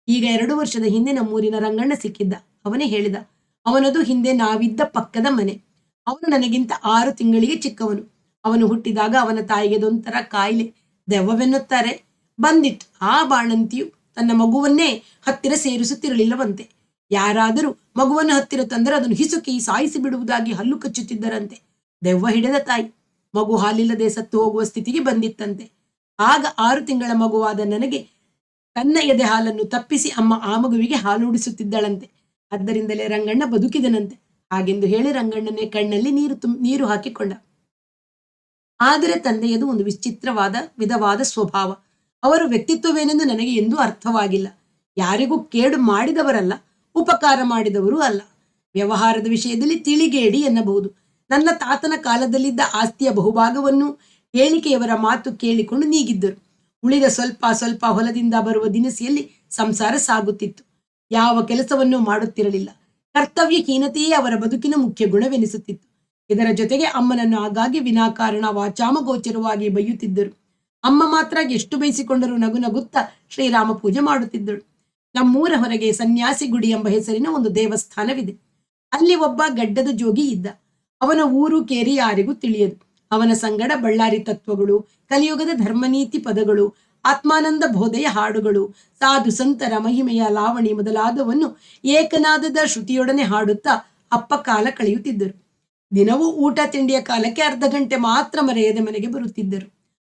ಈಗ 2 ವರ್ಷದ ಹಿಂದೆ ನಮ್ಮೂರಿನ ರಂಗಣ್ಣ ಸಿಕ್ಕಿದ್ದ. ಅವನೇ ಹೇಳಿದ, ಅವನದು ಹಿಂದೆ ನಾವಿದ್ದ ಪಕ್ಕದ ಮನೆ. ಅವನು ನನಗಿಂತ 6 ತಿಂಗಳಿಗೆ ಚಿಕ್ಕವನು. ಅವನು ಹುಟ್ಟಿದಾಗ ಅವನ ತಾಯಿಗೆ ಅದೊಂಥರ ಕಾಯಿಲೆ, ದೆವ್ವವೆನ್ನುತ್ತಾರೆ, ಬಂದಿತ್ತು. ಆ ಬಾಣಂತಿಯು ತನ್ನ ಮಗುವನ್ನೇ ಹತ್ತಿರ ಸೇರಿಸುತ್ತಿರಲಿಲ್ಲವಂತೆ. ಯಾರಾದರೂ ಮಗುವನ್ನು ಹತ್ತಿರ ತಂದರೆ ಅದನ್ನು ಹಿಸುಕಿ ಸಾಯಿಸಿ ಬಿಡುವುದಾಗಿ ಹಲ್ಲು ಕಚ್ಚುತ್ತಿದ್ದರಂತೆ. ದೆವ್ವ ಹಿಡಿದ ತಾಯಿ. ಮಗು ಹಾಲಿಲ್ಲದೆ ಸತ್ತು ಹೋಗುವ ಸ್ಥಿತಿಗೆ ಬಂದಿತ್ತಂತೆ. ಆಗ 6 ತಿಂಗಳ ಮಗುವಾದ ನನಗೆ ತನ್ನ ಎದೆ ಹಾಲನ್ನು ತಪ್ಪಿಸಿ ಅಮ್ಮ ಆ ಮಗುವಿಗೆ ಹಾಲುಡಿಸುತ್ತಿದ್ದಳಂತೆ. ಆದ್ದರಿಂದಲೇ ರಂಗಣ್ಣ ಬದುಕಿದನಂತೆ. ಹಾಗೆಂದು ಹೇಳಿ ರಂಗಣ್ಣನೇ ಕಣ್ಣಲ್ಲಿ ನೀರು ಹಾಕಿಕೊಂಡ. ಆದರೆ ತಂದೆಯದು ಒಂದು ವಿಧವಾದ ಸ್ವಭಾವ. ಅವರ ವ್ಯಕ್ತಿತ್ವವೇನೆಂದು ನನಗೆ ಎಂದೂ ಅರ್ಥವಾಗಿಲ್ಲ. ಯಾರಿಗೂ ಕೇಡು ಮಾಡಿದವರಲ್ಲ, ಉಪಕಾರ ಮಾಡಿದವರೂ ಅಲ್ಲ. ವ್ಯವಹಾರದ ವಿಷಯದಲ್ಲಿ ತಿಳಿಗೇಡಿ ಎನ್ನಬಹುದು. ನನ್ನ ತಾತನ ಕಾಲದಲ್ಲಿದ್ದ ಆಸ್ತಿಯ ಬಹುಭಾಗವನ್ನು ಹೇಳಿಕೆಯವರ ಮಾತು ಕೇಳಿಕೊಂಡು ನೀಗಿದ್ದರು. ಉಳಿದ ಸ್ವಲ್ಪ ಹೊಲದಿಂದ ಬರುವ ದಿನಸಿಯಲ್ಲಿ ಸಂಸಾರ ಸಾಗುತ್ತಿತ್ತು. ಯಾವ ಕೆಲಸವನ್ನೂ ಮಾಡುತ್ತಿರಲಿಲ್ಲ. ಕರ್ತವ್ಯಹೀನತೆಯೇ ಅವರ ಬದುಕಿನ ಮುಖ್ಯ ಗುಣವೆನಿಸುತ್ತಿತ್ತು. ಇದರ ಜೊತೆಗೆ ಅಮ್ಮನನ್ನು ಆಗಾಗ್ಗೆ ವಿನಾಕಾರಣ ವಾಚಾಮಗೋಚರವಾಗಿ ಬೈಯುತ್ತಿದ್ದರು. ಅಮ್ಮ ಮಾತ್ರ ಎಷ್ಟು ಬಯಸಿಕೊಂಡರೂ ನಗು ನಗುತ್ತಾ ಶ್ರೀರಾಮ ಪೂಜೆ ಮಾಡುತ್ತಿದ್ದಳು. ನಮ್ಮೂರ ಹೊರಗೆ ಸನ್ಯಾಸಿ ಗುಡಿ ಎಂಬ ಹೆಸರಿನ ಒಂದು ದೇವಸ್ಥಾನವಿದೆ. ಅಲ್ಲಿ ಒಬ್ಬ ಗಡ್ಡದ ಜೋಗಿ ಇದ್ದ. ಅವನ ಊರು ಕೇರಿ ಯಾರಿಗೂ ತಿಳಿಯದು. ಅವನ ಸಂಗಡ ಬಳ್ಳಾರಿ ತತ್ವಗಳು, ಕಲಿಯುಗದ ಧರ್ಮನೀತಿ ಪದಗಳು, ಆತ್ಮಾನಂದ ಬೋಧೆಯ ಹಾಡುಗಳು, ಸಾಧು ಸಂತರ ಮಹಿಮೆಯ ಲಾವಣಿ ಮೊದಲಾದವನ್ನು ಏಕನಾದದ ಶ್ರುತಿಯೊಡನೆ ಹಾಡುತ್ತಾ ಅಪ್ಪ ಕಾಲ ಕಳೆಯುತ್ತಿದ್ದರು. ದಿನವೂ ಊಟ ತಿಂಡಿಯ ಕಾಲಕ್ಕೆ 1/2 ಗಂಟೆ ಮಾತ್ರ ಮರೆಯದೆ ಮನೆಗೆ ಬರುತ್ತಿದ್ದರು.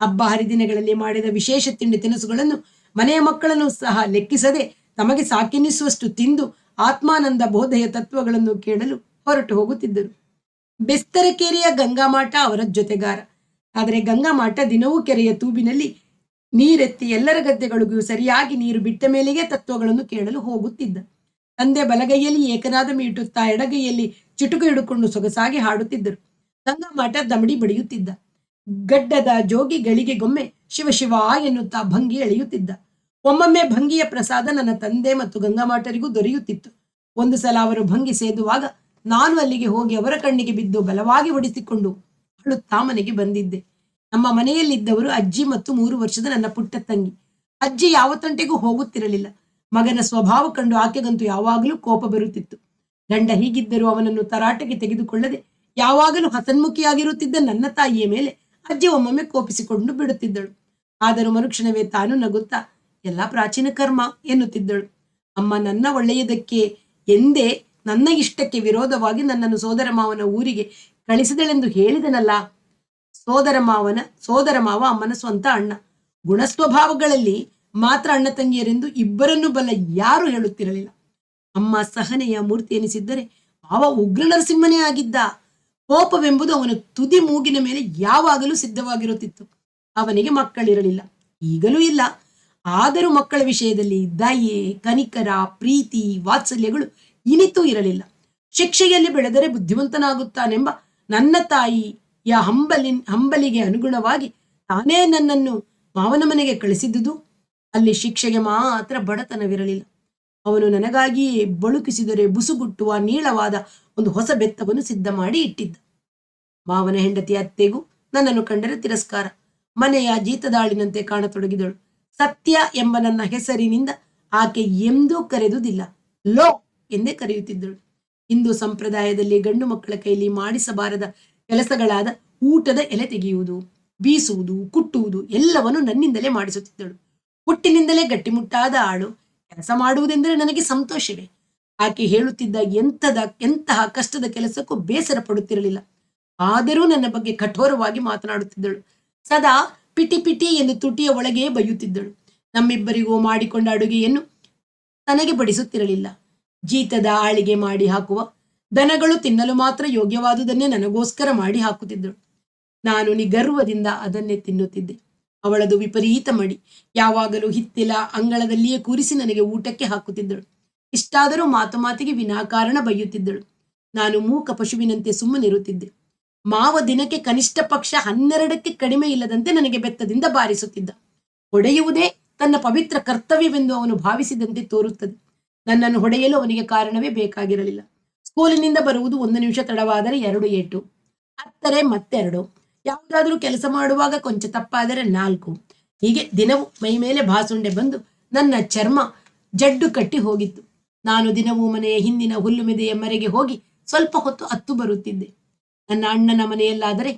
ಹಬ್ಬ ಹರಿದಿನಗಳಲ್ಲಿ ಮಾಡಿದ ವಿಶೇಷ ತಿಂಡಿ ತಿನಿಸುಗಳನ್ನು ಮನೆಯ ಮಕ್ಕಳನ್ನು ಸಹ ಲೆಕ್ಕಿಸದೆ ತಮಗೆ ಸಾಕೆನ್ನಿಸುವಷ್ಟು ತಿಂದು ಆತ್ಮಾನಂದ ಬೋಧೆಯ ತತ್ವಗಳನ್ನು ಕೇಳಲು ಹೊರಟು ಹೋಗುತ್ತಿದ್ದರು. ಬೆಸ್ತರಕೇರಿಯ ಗಂಗಾಮಾಟ ಅವರ ಜೊತೆಗಾರ. ಆದರೆ ಗಂಗಾಮಾಟ ದಿನವೂ ಕೆರೆಯ ತೂಬಿನಲ್ಲಿ ನೀರೆತ್ತಿ ಎಲ್ಲರ ಗದ್ದೆಗಳಿಗೂ ಸರಿಯಾಗಿ ನೀರು ಬಿಟ್ಟ ಮೇಲೆಯೇ ತತ್ವಗಳನ್ನು ಕೇಳಲು ಹೋಗುತ್ತಿದ್ದ. ತಂದೆ ಬಲಗೈಯಲ್ಲಿ ಏಕನಾದ ಮೀಟುತ್ತಾ ಎಡಗೈಯಲ್ಲಿ ಚಿಟುಕು ಹಿಡುಕೊಂಡು ಸೊಗಸಾಗಿ ಹಾಡುತ್ತಿದ್ದರು. ಗಂಗಾಮಾಟ ದಮಡಿ ಬಡಿಯುತ್ತಿದ್ದ. ಗಡ್ಡದ ಜೋಗಿ ಗಳಿಗೆಗೊಮ್ಮೆ ಶಿವ ಶಿವ ಎನ್ನುತ್ತಾ ಭಂಗಿ ಎಳೆಯುತ್ತಿದ್ದ. ಒಮ್ಮೊಮ್ಮೆ ಭಂಗಿಯ ಪ್ರಸಾದ ನನ್ನ ತಂದೆ ಮತ್ತು ಗಂಗಾಮಾಟರಿಗೂ ದೊರೆಯುತ್ತಿತ್ತು. ಒಂದು ಸಲ ಅವರು ಭಂಗಿ ಸೇದುವಾಗ ನಾನು ಅಲ್ಲಿಗೆ ಹೋಗಿ ಅವರ ಕಣ್ಣಿಗೆ ಬಿದ್ದು ಬಲವಾಗಿ ಹೊಡಿಸಿಕೊಂಡು ಅಳುತ್ತಾ ಮನೆಗೆ ಬಂದಿದ್ದೆ. ನಮ್ಮ ಮನೆಯಲ್ಲಿದ್ದವರು ಅಜ್ಜಿ ಮತ್ತು 3 ವರ್ಷದ ನನ್ನ ಪುಟ್ಟ ತಂಗಿ. ಅಜ್ಜಿ ಯಾವ ತಂಟೆಗೂ ಹೋಗುತ್ತಿರಲಿಲ್ಲ. ಮಗನ ಸ್ವಭಾವ ಕಂಡು ಆಕೆಗಂತೂ ಯಾವಾಗಲೂ ಕೋಪ ಬರುತ್ತಿತ್ತು. ಗಂಡ ಹೀಗಿದ್ದರೂ ಅವನನ್ನು ತರಾಟೆಗೆ ತೆಗೆದುಕೊಳ್ಳದೆ ಯಾವಾಗಲೂ ಹಸನ್ಮುಖಿಯಾಗಿರುತ್ತಿದ್ದ ನನ್ನ ತಾಯಿಯ ಮೇಲೆ ಅಜ್ಜಿ ಒಮ್ಮೊಮ್ಮೆ ಕೋಪಿಸಿಕೊಂಡು ಬಿಡುತ್ತಿದ್ದಳು. ಆದರೂ ಮರುಕ್ಷಣವೇ ತಾನು ನಗುತ್ತಾ ಎಲ್ಲ ಪ್ರಾಚೀನ ಕರ್ಮ ಎನ್ನುತ್ತಿದ್ದಳು. ಅಮ್ಮ ನನ್ನ ಒಳ್ಳೆಯದಕ್ಕೆ ಎಂದೇ ನನ್ನ ಇಷ್ಟಕ್ಕೆ ವಿರೋಧವಾಗಿ ನನ್ನನ್ನು ಸೋದರ ಮಾವನ ಊರಿಗೆ ಕಳಿಸಿದಳೆಂದು ಹೇಳಿದನಲ್ಲ. ಸೋದರ ಮಾವ ಅಮ್ಮನ ಸ್ವಂತ ಅಣ್ಣ. ಗುಣಸ್ವಭಾವಗಳಲ್ಲಿ ಮಾತ್ರ ಅಣ್ಣ ತಂಗಿಯರೆಂದು ಇಬ್ಬರನ್ನು ಬಲ್ಲ ಯಾರು ಹೇಳುತ್ತಿರಲಿಲ್ಲ. ಅಮ್ಮ ಸಹನೆಯ ಮೂರ್ತಿ ಎನಿಸಿದ್ದರೆ ಮಾವ ಉಗ್ರ ನರಸಿಂಹನೇ ಆಗಿದ್ದ. ಕೋಪವೆಂಬುದು ಅವನ ತುದಿ ಮೂಗಿನ ಮೇಲೆ ಯಾವಾಗಲೂ ಸಿದ್ಧವಾಗಿರುತ್ತಿತ್ತು. ಅವನಿಗೆ ಮಕ್ಕಳಿರಲಿಲ್ಲ, ಈಗಲೂ ಇಲ್ಲ. ಆದರೂ ಮಕ್ಕಳ ವಿಷಯದಲ್ಲಿ ದಯೆ, ಕನಿಕರ, ಪ್ರೀತಿ, ವಾತ್ಸಲ್ಯಗಳು ಇನಿತೂ ಇರಲಿಲ್ಲ. ಶಿಕ್ಷೆಯಲ್ಲಿ ಬೆಳೆದರೆ ಬುದ್ಧಿವಂತನಾಗುತ್ತಾನೆಂಬ ನನ್ನ ತಾಯಿಯ ಹಂಬಲಿಗೆ ಅನುಗುಣವಾಗಿ ತಾನೇ ನನ್ನನ್ನು ಮಾವನ ಮನೆಗೆ ಕಳಿಸಿದ್ದುದು. ಅಲ್ಲಿ ಶಿಕ್ಷೆಗೆ ಮಾತ್ರ ಬಡತನವಿರಲಿಲ್ಲ. ಅವನು ನನಗಾಗಿಯೇ ಬಳುಕಿಸಿದರೆ ಬುಸುಗುಟ್ಟುವ ನೀಳವಾದ ಒಂದು ಹೊಸ ಬೆತ್ತವನ್ನು ಸಿದ್ಧ ಮಾಡಿ ಇಟ್ಟಿದ್ದ. ಮಾವನ ಹೆಂಡತಿ ಅತ್ತೆಗೂ ನನ್ನನ್ನು ಕಂಡರೆ ತಿರಸ್ಕಾರ. ಮನೆಯ ಜೀತದಾಳಿನಂತೆ ಕಾಣತೊಡಗಿದಳು. ಸತ್ಯ ಎಂಬ ನನ್ನ ಹೆಸರಿನಿಂದ ಆಕೆ ಎಂದೂ ಕರೆದುದಿಲ್ಲ, ಲೋ ಎಂದೇ ಕರೆಯುತ್ತಿದ್ದಳು. ಹಿಂದೂ ಸಂಪ್ರದಾಯದಲ್ಲಿ ಗಂಡು ಮಕ್ಕಳ ಕೈಲಿ ಮಾಡಿಸಬಾರದ ಕೆಲಸಗಳಾದ ಊಟದ ಎಲೆ ತೆಗೆಯುವುದು, ಬೀಸುವುದು, ಕುಟ್ಟುವುದು ಎಲ್ಲವನ್ನು ನನ್ನಿಂದಲೇ ಮಾಡಿಸುತ್ತಿದ್ದಳು. ಹುಟ್ಟಿನಿಂದಲೇ ಗಟ್ಟಿಮುಟ್ಟಾದ ಆಳು. ಕೆಲಸ ಮಾಡುವುದೆಂದರೆ ನನಗೆ ಸಂತೋಷವೇ. ಆಕೆ ಹೇಳುತ್ತಿದ್ದ ಎಂತಹ ಕಷ್ಟದ ಕೆಲಸಕ್ಕೂ ಬೇಸರ ಪಡುತ್ತಿರಲಿಲ್ಲ. ಆದರೂ ನನ್ನ ಬಗ್ಗೆ ಕಠೋರವಾಗಿ ಮಾತನಾಡುತ್ತಿದ್ದಳು. ಸದಾ ಪಿಟಿ ಪಿಟಿ ಎಂದು ತುಟಿಯ ಒಳಗೆ ಬೈಯುತ್ತಿದ್ದಳು. ನಮ್ಮಿಬ್ಬರಿಗೂ ಮಾಡಿಕೊಂಡ ಅಡುಗೆಯನ್ನು ತನಗೆ ಬಡಿಸುತ್ತಿರಲಿಲ್ಲ. ಜೀತದ ಆಳಿಗೆ ಮಾಡಿ ಹಾಕುವ ದನಗಳು ತಿನ್ನಲು ಮಾತ್ರ ಯೋಗ್ಯವಾದುದನ್ನೇ ನನಗೋಸ್ಕರ ಮಾಡಿ ಹಾಕುತ್ತಿದ್ದಳು. ನಾನು ನಿಗರ್ವದಿಂದ ಅದನ್ನೇ ತಿನ್ನುತ್ತಿದ್ದೆ. ಅವಳದು ವಿಪರೀತ ಮಡಿ. ಯಾವಾಗಲೂ ಹಿತ್ತಿಲ ಅಂಗಳದಲ್ಲಿಯೇ ಕೂರಿಸಿ ನನಗೆ ಊಟಕ್ಕೆ ಹಾಕುತ್ತಿದ್ದಳು. ಇಷ್ಟಾದರೂ ಮಾತು ಮಾತಿಗೆ ವಿನಾಕಾರಣ ಬೈಯುತ್ತಿದ್ದಳು. ನಾನು ಮೂಕ ಪಶುವಿನಂತೆ ಸುಮ್ಮನಿರುತ್ತಿದ್ದೆ. ಮಾವ ದಿನಕ್ಕೆ ಕನಿಷ್ಠ ಪಕ್ಷ 12ಕ್ಕೆ ಕಡಿಮೆ ಇಲ್ಲದಂತೆ ನನಗೆ ಬೆತ್ತದಿಂದ ಬಾರಿಸುತ್ತಿದ್ದ. ಹೊಡೆಯುವುದೇ ತನ್ನ ಪವಿತ್ರ ಕರ್ತವ್ಯವೆಂದು ಅವನು ಭಾವಿಸಿದಂತೆ ತೋರುತ್ತದೆ. ನನ್ನನ್ನು ಹೊಡೆಯಲು ಅವನಿಗೆ ಕಾರಣವೇ ಬೇಕಾಗಿರಲಿಲ್ಲ. ಸ್ಕೂಲಿನಿಂದ ಬರುವುದು 1 ನಿಮಿಷ ತಡವಾದರೆ 2 ಏಟು, ಹತ್ತರೆ ಮತ್ತೆ 2, ಯಾವುದಾದ್ರೂ ಕೆಲಸ ಮಾಡುವಾಗ ಕೊಂಚ ತಪ್ಪಾದರೆ 4. ಹೀಗೆ ದಿನವೂ ಮೈ ಮೇಲೆ ಬಾಸುಂಡೆ ಬಂದು ನನ್ನ ಚರ್ಮ ಜಡ್ಡು ಕಟ್ಟಿ ಹೋಗಿತ್ತು. ನಾನು ದಿನವೂ ಮನೆಯ ಹಿಂದಿನ ಹುಲ್ಲು ಮೆದೆಯ ಮರೆಗೆ ಹೋಗಿ ಸ್ವಲ್ಪ ಹೊತ್ತು ಅತ್ತು ಬರುತ್ತಿದ್ದೆ. ನನ್ನ ಅಣ್ಣನ ಮನೆಯಲ್ಲಾದರೆ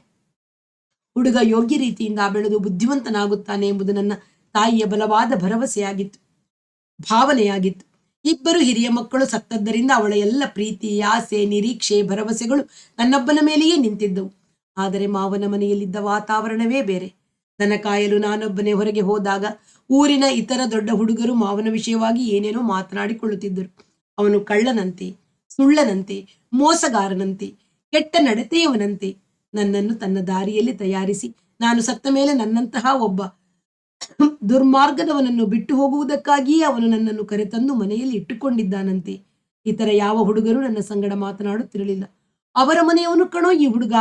ಹುಡುಗ ಯೋಗ್ಯ ರೀತಿಯಿಂದ ಬೆಳೆದು ಬುದ್ಧಿವಂತನಾಗುತ್ತಾನೆ ಎಂಬುದು ನನ್ನ ತಾಯಿಯ ಬಲವಾದ ಭರವಸೆಯಾಗಿತ್ತು, ಭಾವನೆಯಾಗಿತ್ತು. ಇಬ್ಬರು ಹಿರಿಯ ಮಕ್ಕಳು ಸತ್ತದ್ದರಿಂದ ಅವಳ ಎಲ್ಲ ಪ್ರೀತಿ, ಆಸೆ, ನಿರೀಕ್ಷೆ, ಭರವಸೆಗಳು ನನ್ನೊಬ್ಬನ ಮೇಲೆಯೇ ನಿಂತಿದ್ದವು. ಆದರೆ ಮಾವನ ಮನೆಯಲ್ಲಿದ್ದ ವಾತಾವರಣವೇ ಬೇರೆ. ದನ ಕಾಯಲು ನಾನೊಬ್ಬನೇ ಹೊರಗೆ ಹೋದಾಗ ಊರಿನ ಇತರ ದೊಡ್ಡ ಹುಡುಗರು ಮಾವನ ವಿಷಯವಾಗಿ ಏನೇನೋ ಮಾತನಾಡಿಕೊಳ್ಳುತ್ತಿದ್ದರು. ಅವನು ಕಳ್ಳನಂತೆ, ಸುಳ್ಳನಂತೆ, ಮೋಸಗಾರನಂತೆ, ಕೆಟ್ಟ ನಡತೆಯವನಂತೆ. ನನ್ನನ್ನು ತನ್ನ ದಾರಿಯಲ್ಲಿ ತಯಾರಿಸಿ ನಾನು ಸತ್ತ ಮೇಲೆ ನನ್ನಂತಹ ಒಬ್ಬ ದುರ್ಮಾರ್ಗದವನನ್ನು ಬಿಟ್ಟು ಹೋಗುವುದಕ್ಕಾಗಿಯೇ ಅವನು ನನ್ನನ್ನು ಕರೆತಂದು ಮನೆಯಲ್ಲಿ ಇಟ್ಟುಕೊಂಡಿದ್ದಾನಂತೆ. ಇತರ ಯಾವ ಹುಡುಗರು ನನ್ನ ಸಂಗಡ ಮಾತನಾಡುತ್ತಿರಲಿಲ್ಲ. ಅವರ ಮನೆಯವನು ಕಣೋ ಈ ಹುಡುಗ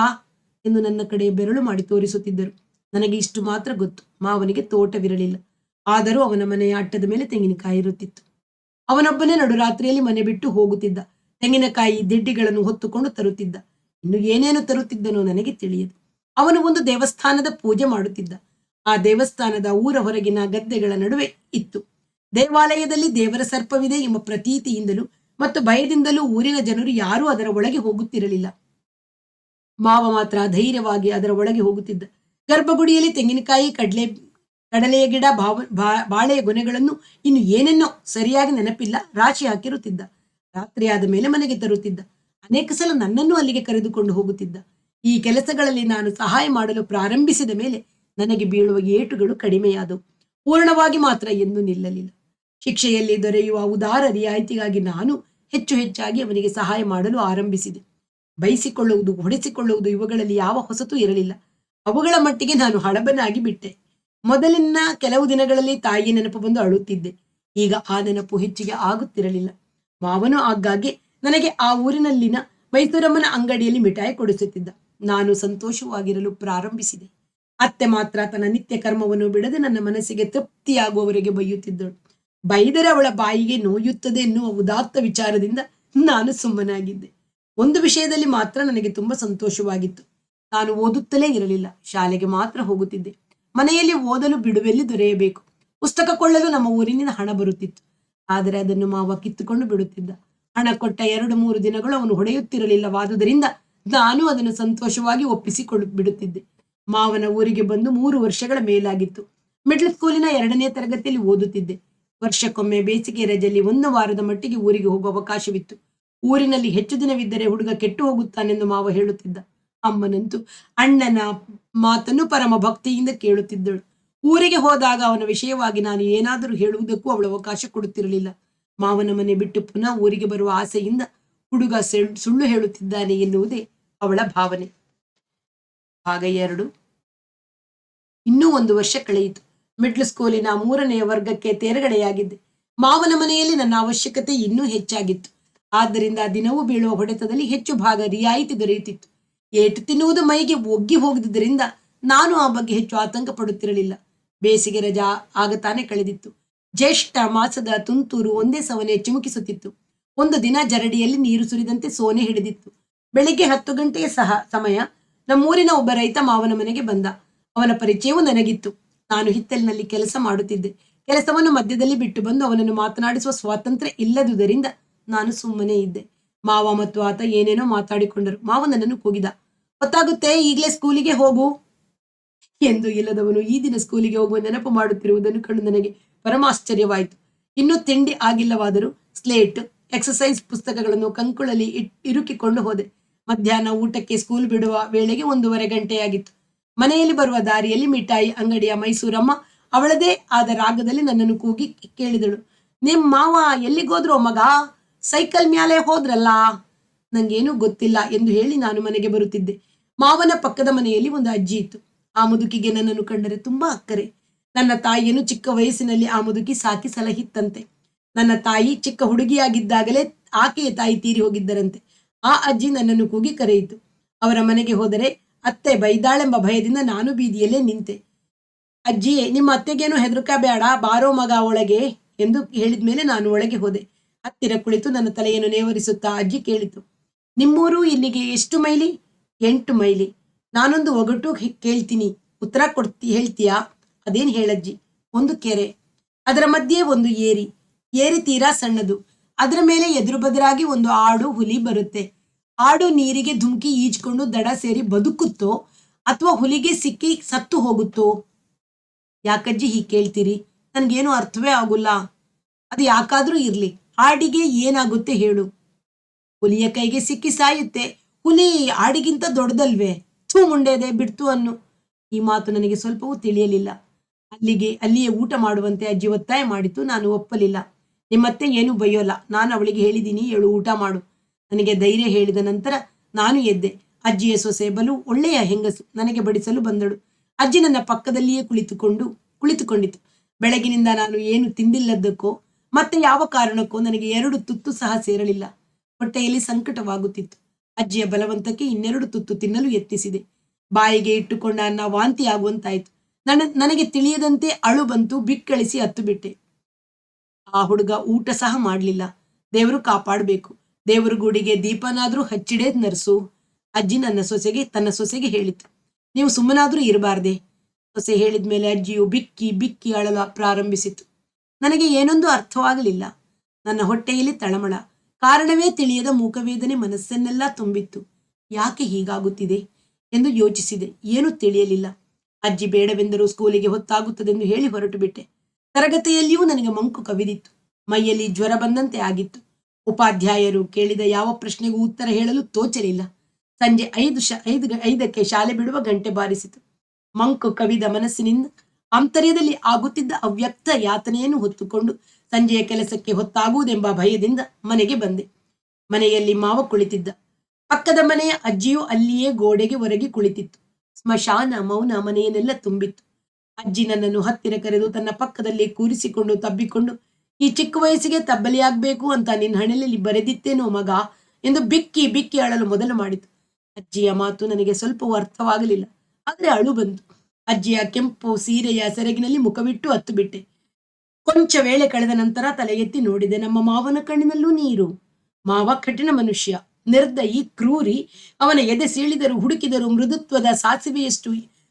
ಎಂದು ನನ್ನ ಕಡೆ ಬೆರಳು ಮಾಡಿ ತೋರಿಸುತ್ತಿದ್ದರು. ನನಗೆ ಇಷ್ಟು ಮಾತ್ರ ಗೊತ್ತು, ಮಾವನಿಗೆ ತೋಟವಿರಲಿಲ್ಲ. ಆದರೂ ಅವನ ಮನೆಯ ಅಟ್ಟದ ಮೇಲೆ ತೆಂಗಿನಕಾಯಿ ಇರುತ್ತಿತ್ತು. ಅವನೊಬ್ಬನೇ ನಡುರಾತ್ರಿಯಲ್ಲಿ ಮನೆ ಬಿಟ್ಟು ಹೋಗುತ್ತಿದ್ದ. ತೆಂಗಿನಕಾಯಿ ದಿಡ್ಡಿಗಳನ್ನು ಹೊತ್ತುಕೊಂಡು ತರುತ್ತಿದ್ದ. ಇನ್ನು ಏನೇನು ತರುತ್ತಿದ್ದನೋ ನನಗೆ ತಿಳಿಯದು. ಅವನು ಒಂದು ದೇವಸ್ಥಾನದ ಪೂಜೆ ಮಾಡುತ್ತಿದ್ದ. ಆ ದೇವಸ್ಥಾನದ ಊರ ಹೊರಗಿನ ಗದ್ದೆಗಳ ನಡುವೆ ಇತ್ತು. ದೇವಾಲಯದಲ್ಲಿ ದೇವರ ಸರ್ಪವಿದೆ ಎಂಬ ಪ್ರತೀತಿಯಿಂದಲೂ ಮತ್ತು ಭಯದಿಂದಲೂ ಊರಿನ ಜನರು ಯಾರೂ ಅದರ ಒಳಗೆ ಹೋಗುತ್ತಿರಲಿಲ್ಲ. ಮಾವ ಮಾತ್ರ ಧೈರ್ಯವಾಗಿ ಅದರ ಒಳಗೆ ಹೋಗುತ್ತಿದ್ದ. ಗರ್ಭಗುಡಿಯಲ್ಲಿ ತೆಂಗಿನಕಾಯಿ, ಕಡಲೆಯ ಗಿಡ, ಬಾಳೆಯ ಗೊನೆಗಳನ್ನು ಇನ್ನು ಏನೇನೋ ಸರಿಯಾಗಿ ನೆನಪಿಲ್ಲ ರಾಶಿ ಹಾಕಿರುತ್ತಿದ್ದ. ರಾತ್ರಿ ಆದ ಮೇಲೆ ಮನೆಗೆ ತರುತ್ತಿದ್ದ. ಅನೇಕ ಸಲ ನನ್ನನ್ನು ಅಲ್ಲಿಗೆ ಕರೆದುಕೊಂಡು ಹೋಗುತ್ತಿದ್ದ. ಈ ಕೆಲಸಗಳಲ್ಲಿ ನಾನು ಸಹಾಯ ಮಾಡಲು ಪ್ರಾರಂಭಿಸಿದ ಮೇಲೆ ನನಗೆ ಬೀಳುವ ಏಟುಗಳು ಕಡಿಮೆಯಾದವು. ಪೂರ್ಣವಾಗಿ ಮಾತ್ರ ಎಂದೂ ನಿಲ್ಲಲಿಲ್ಲ. ಶಿಕ್ಷೆಯಲ್ಲಿ ದೊರೆಯುವ ಉದಾರ ರಿಯಾಯಿತಿಗಾಗಿ ನಾನು ಹೆಚ್ಚು ಹೆಚ್ಚಾಗಿ ಅವನಿಗೆ ಸಹಾಯ ಮಾಡಲು ಆರಂಭಿಸಿದೆ. ಬೈಸಿಕೊಳ್ಳುವುದು, ಹೊಡೆಸಿಕೊಳ್ಳುವುದು ಇವುಗಳಲ್ಲಿ ಯಾವ ಹೊಸತೂ ಇರಲಿಲ್ಲ. ಅವುಗಳ ಮಟ್ಟಿಗೆ ನಾನು ಹಳಬನಾಗಿ ಬಿಟ್ಟೆ. ಮೊದಲಿನ ಕೆಲವು ದಿನಗಳಲ್ಲಿ ತಾಯಿಯ ನೆನಪು ಬಂದು ಅಳುತ್ತಿದ್ದೆ. ಈಗ ಆ ನೆನಪು ಹೆಚ್ಚಿಗೆ ಆಗುತ್ತಿರಲಿಲ್ಲ. ಮಾವನು ಆಗಾಗ್ಗೆ ನನಗೆ ಆ ಊರಿನಲ್ಲಿನ ಮೈಸೂರಮ್ಮನ ಅಂಗಡಿಯಲ್ಲಿ ಮಿಠಾಯಿ ಕೊಡಿಸುತ್ತಿದ್ದ. ನಾನು ಸಂತೋಷವಾಗಿರಲು ಪ್ರಾರಂಭಿಸಿದೆ. ಅತ್ತೆ ಮಾತ್ರ ತನ್ನ ನಿತ್ಯ ಕರ್ಮವನ್ನು ಬಿಡದೆ ನನ್ನ ಮನಸ್ಸಿಗೆ ತೃಪ್ತಿಯಾಗುವವರೆಗೆ ಬೈಯುತ್ತಿದ್ದಳು. ಬೈದರೆ ಅವಳ ಬಾಯಿಗೆ ನೋಯುತ್ತದೆ ಎನ್ನುವ ಉದಾತ್ತ ವಿಚಾರದಿಂದ ನಾನು ಸುಮ್ಮನಾಗಿದ್ದೆ. ಒಂದು ವಿಷಯದಲ್ಲಿ ಮಾತ್ರ ನನಗೆ ತುಂಬಾ ಸಂತೋಷವಾಗಿತ್ತು. ನಾನು ಓದುತ್ತಲೇ ಇರಲಿಲ್ಲ, ಶಾಲೆಗೆ ಮಾತ್ರ ಹೋಗುತ್ತಿದ್ದೆ. ಮನೆಯಲ್ಲಿ ಓದಲು ಬಿಡುವೆಲ್ಲಿ ದೊರೆಯಬೇಕು. ಪುಸ್ತಕ ಕೊಳ್ಳಲು ನಮ್ಮ ಊರಿನಿಂದ ಹಣ ಬರುತ್ತಿತ್ತು. ಆದರೆ ಅದನ್ನು ಮಾವ ಕಿತ್ತುಕೊಂಡು ಬಿಡುತ್ತಿದ್ದ. ಹಣ ಕೊಟ್ಟ 2-3 ದಿನಗಳು ಅವನು ಹೊಡೆಯುತ್ತಿರಲಿಲ್ಲವಾದುದರಿಂದ ನಾನು ಅದನ್ನು ಸಂತೋಷವಾಗಿ ಒಪ್ಪಿಸಿಕೊಳ್ಳು ಬಿಡುತ್ತಿದ್ದೆ. ಮಾವನ ಊರಿಗೆ ಬಂದು 3 ವರ್ಷಗಳ ಮೇಲಾಗಿತ್ತು. ಮಿಡ್ಲ್ ಸ್ಕೂಲಿನ 2ನೇ ತರಗತಿಯಲ್ಲಿ ಓದುತ್ತಿದ್ದೆ. ವರ್ಷಕ್ಕೊಮ್ಮೆ ಬೇಸಿಗೆ ರಜೆಯಲ್ಲಿ 1 ವಾರದ ಮಟ್ಟಿಗೆ ಊರಿಗೆ ಹೋಗುವ ಅವಕಾಶವಿತ್ತು. ಊರಿನಲ್ಲಿ ಹೆಚ್ಚು ದಿನವಿದ್ದರೆ ಹುಡುಗ ಕೆಟ್ಟು ಹೋಗುತ್ತಾನೆಂದು ಮಾವ ಹೇಳುತ್ತಿದ್ದ. ಅಮ್ಮನಂತೂ ಅಣ್ಣನ ಮಾತನ್ನು ಪರಮ ಭಕ್ತಿಯಿಂದ ಕೇಳುತ್ತಿದ್ದಳು. ಊರಿಗೆ ಹೋದಾಗ ಅವನ ವಿಷಯವಾಗಿ ನಾನು ಏನಾದರೂ ಹೇಳುವುದಕ್ಕೂ ಅವಳು ಅವಕಾಶ ಕೊಡುತ್ತಿರಲಿಲ್ಲ. ಮಾವನ ಮನೆ ಬಿಟ್ಟು ಪುನಃ ಊರಿಗೆ ಬರುವ ಆಸೆಯಿಂದ ಹುಡುಗ ಸುಳ್ಳು ಹೇಳುತ್ತಿದ್ದಾನೆ ಎನ್ನುವುದೇ ಅವಳ ಭಾವನೆ. ಭಾಗ 2. ಇನ್ನೂ 1 ವರ್ಷ ಕಳೆಯಿತು. ಮಿಡ್ಲ್ ಸ್ಕೂಲಿನ 3ನೇ ವರ್ಗಕ್ಕೆ ತೇರ್ಗಡೆಯಾಗಿದ್ದೆ. ಮಾವನ ಮನೆಯಲ್ಲಿ ನನ್ನ ಅವಶ್ಯಕತೆ ಇನ್ನೂ ಹೆಚ್ಚಾಗಿತ್ತು. ಆದ್ದರಿಂದ ದಿನವೂ ಬೀಳುವ ಹೊಡೆತದಲ್ಲಿ ಹೆಚ್ಚು ಭಾಗ ರಿಯಾಯಿತಿ ದೊರೆಯುತ್ತಿತ್ತು. ಏಟು ತಿನ್ನುವುದು ಮೈಗೆ ಒಗ್ಗಿ ಹೋಗಿದ್ದರಿಂದ ನಾನು ಆ ಬಗ್ಗೆ ಹೆಚ್ಚು ಆತಂಕ ಪಡುತ್ತಿರಲಿಲ್ಲ. ಬೇಸಿಗೆ ರಜಾ ಆಗ ತಾನೇ ಕಳೆದಿತ್ತು. ಜ್ಯೇಷ್ಠ ಮಾಸದ ತುಂತುರು ಒಂದೇ ಸವನೆ ಚಿಮುಕಿಸುತ್ತಿತ್ತು. ಒಂದು ದಿನ ಜರಡಿಯಲ್ಲಿ ನೀರು ಸುರಿದಂತೆ ಸೋನೆ ಹಿಡಿದಿತ್ತು. ಬೆಳಿಗ್ಗೆ 10 ಗಂಟೆಯ ಸಮಯ. ನಮ್ಮೂರಿನ ಒಬ್ಬ ರೈತ ಮಾವನ ಮನೆಗೆ ಬಂದ. ಅವನ ಪರಿಚಯವೂ ನನಗಿತ್ತು. ನಾನು ಹಿತ್ತಲಿನಲ್ಲಿ ಕೆಲಸ ಮಾಡುತ್ತಿದ್ದೆ. ಕೆಲಸವನ್ನು ಮಧ್ಯದಲ್ಲಿ ಬಿಟ್ಟು ಬಂದು ಅವನನ್ನು ಮಾತನಾಡಿಸುವ ಸ್ವಾತಂತ್ರ್ಯ ಇಲ್ಲದುದರಿಂದ ನಾನು ಸುಮ್ಮನೆ ಇದ್ದೆ. ಮಾವ ಮತ್ತು ಆತ ಏನೇನೋ ಮಾತಾಡಿಕೊಂಡರು. ಮಾವ ನನ್ನನ್ನು ಕೂಗಿದ. ಗೊತ್ತಾಗುತ್ತೆ, ಈಗಲೇ ಸ್ಕೂಲಿಗೆ ಹೋಗು ಎಂದು. ಇಲ್ಲದವನು ಈ ದಿನ ಸ್ಕೂಲಿಗೆ ಹೋಗುವ ನೆನಪು ಮಾಡುತ್ತಿರುವುದನ್ನು ಕಂಡು ನನಗೆ ಪರಮಾಶ್ಚರ್ಯವಾಯಿತು. ಇನ್ನೂ ತಿಂಡಿ ಆಗಿಲ್ಲವಾದರೂ ಸ್ಲೇಟ್, ಎಕ್ಸಸೈಸ್ ಪುಸ್ತಕಗಳನ್ನು ಕಂಕುಳಲ್ಲಿ ಇರುಕಿಕೊಂಡು ಹೋದೆ. ಮಧ್ಯಾಹ್ನ ಊಟಕ್ಕೆ ಸ್ಕೂಲ್ ಬಿಡುವ ವೇಳೆಗೆ 1:30 ಗಂಟೆಯಾಗಿತ್ತು. ಮನೆಯಲ್ಲಿ ಬರುವ ದಾರಿಯಲ್ಲಿ ಮಿಠಾಯಿ ಅಂಗಡಿಯ ಮೈಸೂರಮ್ಮ ಅವಳದೇ ಆದ ರಾಗದಲ್ಲಿ ನನ್ನನ್ನು ಕೂಗಿ ಕೇಳಿದಳು. ನಿಮ್ ಮಾವ ಎಲ್ಲಿಗೋದ್ರು ಮಗ? ಸೈಕಲ್ ಮ್ಯಾಲೆ ಹೋದ್ರಲ್ಲ? ನಂಗೇನು ಗೊತ್ತಿಲ್ಲ ಎಂದು ಹೇಳಿ ನಾನು ಮನೆಗೆ ಬರುತ್ತಿದ್ದೆ. ಮಾವನ ಪಕ್ಕದ ಮನೆಯಲ್ಲಿ ಒಂದು ಅಜ್ಜಿ ಇತ್ತು. ಆ ಮುದುಕಿಗೆ ನನ್ನನ್ನು ಕಂಡರೆ ತುಂಬಾ ಅಕ್ಕರೆ. ನನ್ನ ತಾಯಿಯನ್ನು ಚಿಕ್ಕ ವಯಸ್ಸಿನಲ್ಲಿ ಆ ಮುದುಕಿ ಸಾಕಿ ಸಲಹಿತ್ತಂತೆ. ನನ್ನ ತಾಯಿ ಚಿಕ್ಕ ಹುಡುಗಿಯಾಗಿದ್ದಾಗಲೇ ಆಕೆಯ ತಾಯಿ ತೀರಿ ಹೋಗಿದ್ದರಂತೆ. ಆ ಅಜ್ಜಿ ನನ್ನನ್ನು ಕೂಗಿ ಕರೆಯಿತು. ಅವರ ಮನೆಗೆ ಹೋದರೆ ಅತ್ತೆ ಬೈದಾಳೆಂಬ ಭಯದಿಂದ ನಾನು ಬೀದಿಯಲ್ಲೇ ನಿಂತೆ. ಅಜ್ಜಿ, ನಿಮ್ಮ ಅತ್ತೆಗೇನು ಹೆದರ್ಕ ಬೇಡ, ಬಾರೋ ಮಗ ಒಳಗೆ ಎಂದು ಹೇಳಿದ ಮೇಲೆ ನಾನು ಒಳಗೆ ಹೋದೆ. ಹತ್ತಿರ ಕುಳಿತು ನನ್ನ ತಲೆಯನ್ನು ನೇವರಿಸುತ್ತಾ ಅಜ್ಜಿ ಕೇಳಿತು. ನಿಮ್ಮೂರು ಇಲ್ಲಿಗೆ ಎಷ್ಟು ಮೈಲಿ? 8 ಮೈಲಿ. ನಾನೊಂದು ಒಗಟು ಕೇಳ್ತೀನಿ, ಉತ್ತರ ಹೇಳ್ತೀಯಾ? ಅದೇನು ಹೇಳಜ್ಜಿ? ಒಂದು ಕೆರೆ, ಅದರ ಮಧ್ಯೆ ಒಂದು ಏರಿ. ಏರಿ ತೀರಾ ಸಣ್ಣದು. ಅದರ ಮೇಲೆ ಎದುರು ಬದರಾಗಿ ಒಂದು ಆಡು ಹುಲಿ ಬರುತ್ತೆ. ಆಡು ನೀರಿಗೆ ಧುಮುಕಿ ಈಜ್ಕೊಂಡು ದಡ ಸೇರಿ ಬದುಕುತ್ತೋ ಅಥವಾ ಹುಲಿಗೆ ಸಿಕ್ಕಿ ಸತ್ತು ಹೋಗುತ್ತೋ? ಯಾಕಜ್ಜಿ ಹೀಗೆ ಕೇಳ್ತೀರಿ? ನನ್ಗೇನು ಅರ್ಥವೇ ಆಗುಲ್ಲ. ಅದು ಯಾಕಾದ್ರೂ ಇರ್ಲಿ, ಆಡಿಗೆ ಏನಾಗುತ್ತೆ ಹೇಳು? ಹುಲಿಯ ಕೈಗೆ ಸಿಕ್ಕಿ ಸಾಯುತ್ತೆ. ಹುಲಿ ಆಡಿಗಿಂತ ದೊಡ್ಡದಲ್ವೇ? ಥೂ ಮುಂಡೆದೆ, ಬಿಡ್ತು ಅನ್ನು. ಈ ಮಾತು ನನಗೆ ಸ್ವಲ್ಪವೂ ತಿಳಿಯಲಿಲ್ಲ. ಅಲ್ಲಿಯೇ ಊಟ ಮಾಡುವಂತೆ ಅಜ್ಜಿ ಒತ್ತಾಯ ಮಾಡಿತು. ನಾನು ಒಪ್ಪಲಿಲ್ಲ. ನಿಮ್ಮತ್ತೆ ಏನು ಬೈಯೋಲ್ಲ, ನಾನು ಅವಳಿಗೆ ಹೇಳಿದ್ದೀನಿ, ಏಳು ಊಟ ಮಾಡು. ನನಗೆ ಧೈರ್ಯ ಹೇಳಿದ ನಂತರ ನಾನು ಎದ್ದೆ. ಅಜ್ಜಿಯ ಸೊಸೆ ಬಲು ಒಳ್ಳೆಯ ಹೆಂಗಸು. ನನಗೆ ಬಡಿಸಲು ಬಂದಳು. ಅಜ್ಜಿ ನನ್ನ ಪಕ್ಕದಲ್ಲಿಯೇ ಕುಳಿತುಕೊಂಡಿತು. ಬೆಳಗಿನಿಂದ ನಾನು ಏನು ತಿಂದಿಲ್ಲದಕ್ಕೋ ಮತ್ತೆ ಯಾವ ಕಾರಣಕ್ಕೋ ನನಗೆ 2 ತುತ್ತು ಸಹ ಸೇರಲಿಲ್ಲ. ಹೊಟ್ಟೆಯಲ್ಲಿ ಸಂಕಟವಾಗುತ್ತಿತ್ತು. ಅಜ್ಜಿಯ ಬಲವಂತಕ್ಕೆ 2 ತುತ್ತು ತಿನ್ನಲು ಯತ್ನಿಸಿದೆ. ಬಾಯಿಗೆ ಇಟ್ಟುಕೊಂಡ ಅನ್ನ ವಾಂತಿ ಆಗುವಂತಾಯಿತು. ನನಗೆ ತಿಳಿಯದಂತೆ ಅಳು ಬಂತು. ಬಿಕ್ಕಳಿಸಿ ಹತ್ತು ಬಿಟ್ಟೆ. ಆ ಹುಡುಗ ಊಟ ಸಹ ಮಾಡಲಿಲ್ಲ. ದೇವರು ಕಾಪಾಡಬೇಕು. ದೇವರ ಗುಡಿಗೆ ದೀಪನಾದ್ರೂ ಹಚ್ಚಿಡೇ ನರ್ಸು. ಅಜ್ಜಿ ತನ್ನ ಸೊಸೆಗೆ ಹೇಳಿತು. ನೀವು ಸುಮ್ಮನಾದ್ರೂ ಇರಬಾರ್ದೆ? ಸೊಸೆ ಹೇಳಿದ ಮೇಲೆ ಅಜ್ಜಿಯು ಬಿಕ್ಕಿ ಬಿಕ್ಕಿ ಅಳಲ ಪ್ರಾರಂಭಿಸಿತು. ನನಗೆ ಏನೊಂದು ಅರ್ಥವಾಗಲಿಲ್ಲ. ನನ್ನ ಹೊಟ್ಟೆಯಲ್ಲಿ ತಳಮಳ, ಕಾರಣವೇ ತಿಳಿಯದ ಮೂಕವೇದನೆ ಮನಸ್ಸನ್ನೆಲ್ಲ ತುಂಬಿತ್ತು. ಯಾಕೆ ಹೀಗಾಗುತ್ತಿದೆ ಎಂದು ಯೋಚಿಸಿದೆ. ಏನೂ ತಿಳಿಯಲಿಲ್ಲ. ಅಜ್ಜಿ ಬೇಡವೆಂದರೂ ಸ್ಕೂಲಿಗೆ ಹೊತ್ತಾಗುತ್ತದೆಂದು ಹೇಳಿ ಹೊರಟು ಬಿಟ್ಟೆ. ತರಗತಿಯಲ್ಲಿಯೂ ನನಗೆ ಮಂಕು ಕವಿದಿತ್ತು. ಮೈಯಲ್ಲಿ ಜ್ವರ ಬಂದಂತೆ ಆಗಿತ್ತು. ಉಪಾಧ್ಯಾಯರು ಕೇಳಿದ ಯಾವ ಪ್ರಶ್ನೆಗೂ ಉತ್ತರ ಹೇಳಲು ತೋಚಲಿಲ್ಲ. ಸಂಜೆ 5ಕ್ಕೆ ಶಾಲೆ ಬಿಡುವ ಗಂಟೆ ಬಾರಿಸಿತು. ಮಂಕು ಕವಿದ ಮನಸ್ಸಿನಿಂದ ಆಂತರ್ಯದಲ್ಲಿ ಆಗುತ್ತಿದ್ದ ಅವ್ಯಕ್ತ ಯಾತನೆಯನ್ನು ಹೊತ್ತುಕೊಂಡು ಸಂಜೆಯ ಕೆಲಸಕ್ಕೆ ಹೊತ್ತಾಗುವುದೆಂಬ ಭಯದಿಂದ ಮನೆಗೆ ಬಂದೆ. ಮನೆಯಲ್ಲಿ ಮಾವ ಕುಳಿತಿದ್ದ. ಪಕ್ಕದ ಮನೆಯ ಅಜ್ಜಿಯು ಅಲ್ಲಿಯೇ ಗೋಡೆಗೆ ಹೊರಗೆ ಕುಳಿತಿತ್ತು. ಸ್ಮಶಾನ ಮೌನ ಮನೆಯನ್ನೆಲ್ಲ ತುಂಬಿತ್ತು. ಅಜ್ಜಿ ನನ್ನನ್ನು ಹತ್ತಿರ ಕರೆದು ತನ್ನ ಪಕ್ಕದಲ್ಲಿ ಕೂರಿಸಿಕೊಂಡು ತಬ್ಬಿಕೊಂಡು, ಈ ಚಿಕ್ಕ ವಯಸ್ಸಿಗೆ ತಬ್ಬಲಿಯಾಗಬೇಕು ಅಂತ ನಿನ್ನ ಹಣೆಯಲ್ಲಿ ಬರೆದಿತ್ತೇನೋ ಮಗ ಎಂದು ಬಿಕ್ಕಿ ಬಿಕ್ಕಿ ಅಳಲು ಮೊದಲು ಮಾಡಿತು. ಅಜ್ಜಿಯ ಮಾತು ನನಗೆ ಸ್ವಲ್ಪವೂ ಅರ್ಥವಾಗಲಿಲ್ಲ, ಆದರೆ ಅಳು ಬಂತು. ಅಜ್ಜಿಯ ಕೆಂಪು ಸೀರೆಯ ಸೆರಗಿನಲ್ಲಿ ಮುಖವಿಟ್ಟು ಹತ್ತು ಬಿಟ್ಟೆ. ಕೊಂಚ ವೇಳೆ ಕಳೆದ ನಂತರ ತಲೆ ಎತ್ತಿ ನೋಡಿದೆ. ನಮ್ಮ ಮಾವನ ಕಣ್ಣಿನಲ್ಲೂ ನೀರು. ಮಾವ ಕಠಿಣ ಮನುಷ್ಯ, ನಿರ್ದಯಿ, ಕ್ರೂರಿ. ಅವನ ಎದೆ ಸೀಳಿದರು ಹುಡುಕಿದರು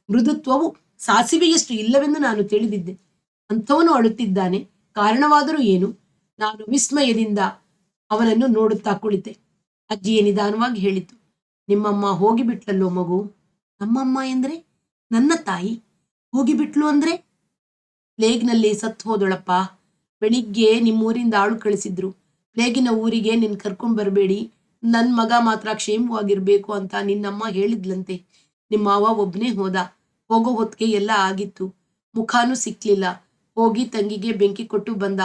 ಮೃದುತ್ವವು ಸಾಸಿವೆಯಷ್ಟು ಇಲ್ಲವೆಂದು ನಾನು ತಿಳಿದಿದ್ದೆ. ಅಂಥವನು ಅಳುತ್ತಿದ್ದಾನೆ, ಕಾರಣವಾದರೂ ಏನು? ನಾನು ವಿಸ್ಮಯದಿಂದ ಅವನನ್ನು ನೋಡುತ್ತಾ ಕುಳಿತೆ. ಅಜ್ಜಿಯೇ ನಿಧಾನವಾಗಿ ಹೇಳಿತು, ನಿಮ್ಮಮ್ಮ ಹೋಗಿಬಿಟ್ಲಲ್ಲೋ ಮಗು. ನಮ್ಮಮ್ಮ ಎಂದ್ರೆ? ನನ್ನ ತಾಯಿ ಹೋಗಿಬಿಟ್ಲು ಅಂದ್ರೆ? ಪ್ಲೇಗ್ನಲ್ಲಿ ಸತ್ತು ಹೋದಳಪ್ಪ. ಬೆಳಿಗ್ಗೆ ನಿಮ್ಮೂರಿಂದ ಆಳು ಕಳಿಸಿದ್ರು, ಪ್ಲೇಗಿನ ಊರಿಗೆ ನಿನ್ ಕರ್ಕೊಂಡ್ ಬರಬೇಡಿ, ನನ್ ಮಗ ಮಾತ್ರ ಕ್ಷೇಮವಾಗಿರ್ಬೇಕು ಅಂತ ನಿನ್ನಮ್ಮ ಹೇಳಿದ್ಲಂತೆ. ನಿಮ್ಮ ಮಾವ ಒಬ್ನೇ ಹೋದ. ಹೋಗೋ ಹೊತ್ತಿಗೆ ಎಲ್ಲ ಆಗಿತ್ತು. ಮುಖಾನೂ ಸಿಕ್ಲಿಲ್ಲ. ಹೋಗಿ ತಂಗಿಗೆ ಬೆಂಕಿ ಕೊಟ್ಟು ಬಂದ.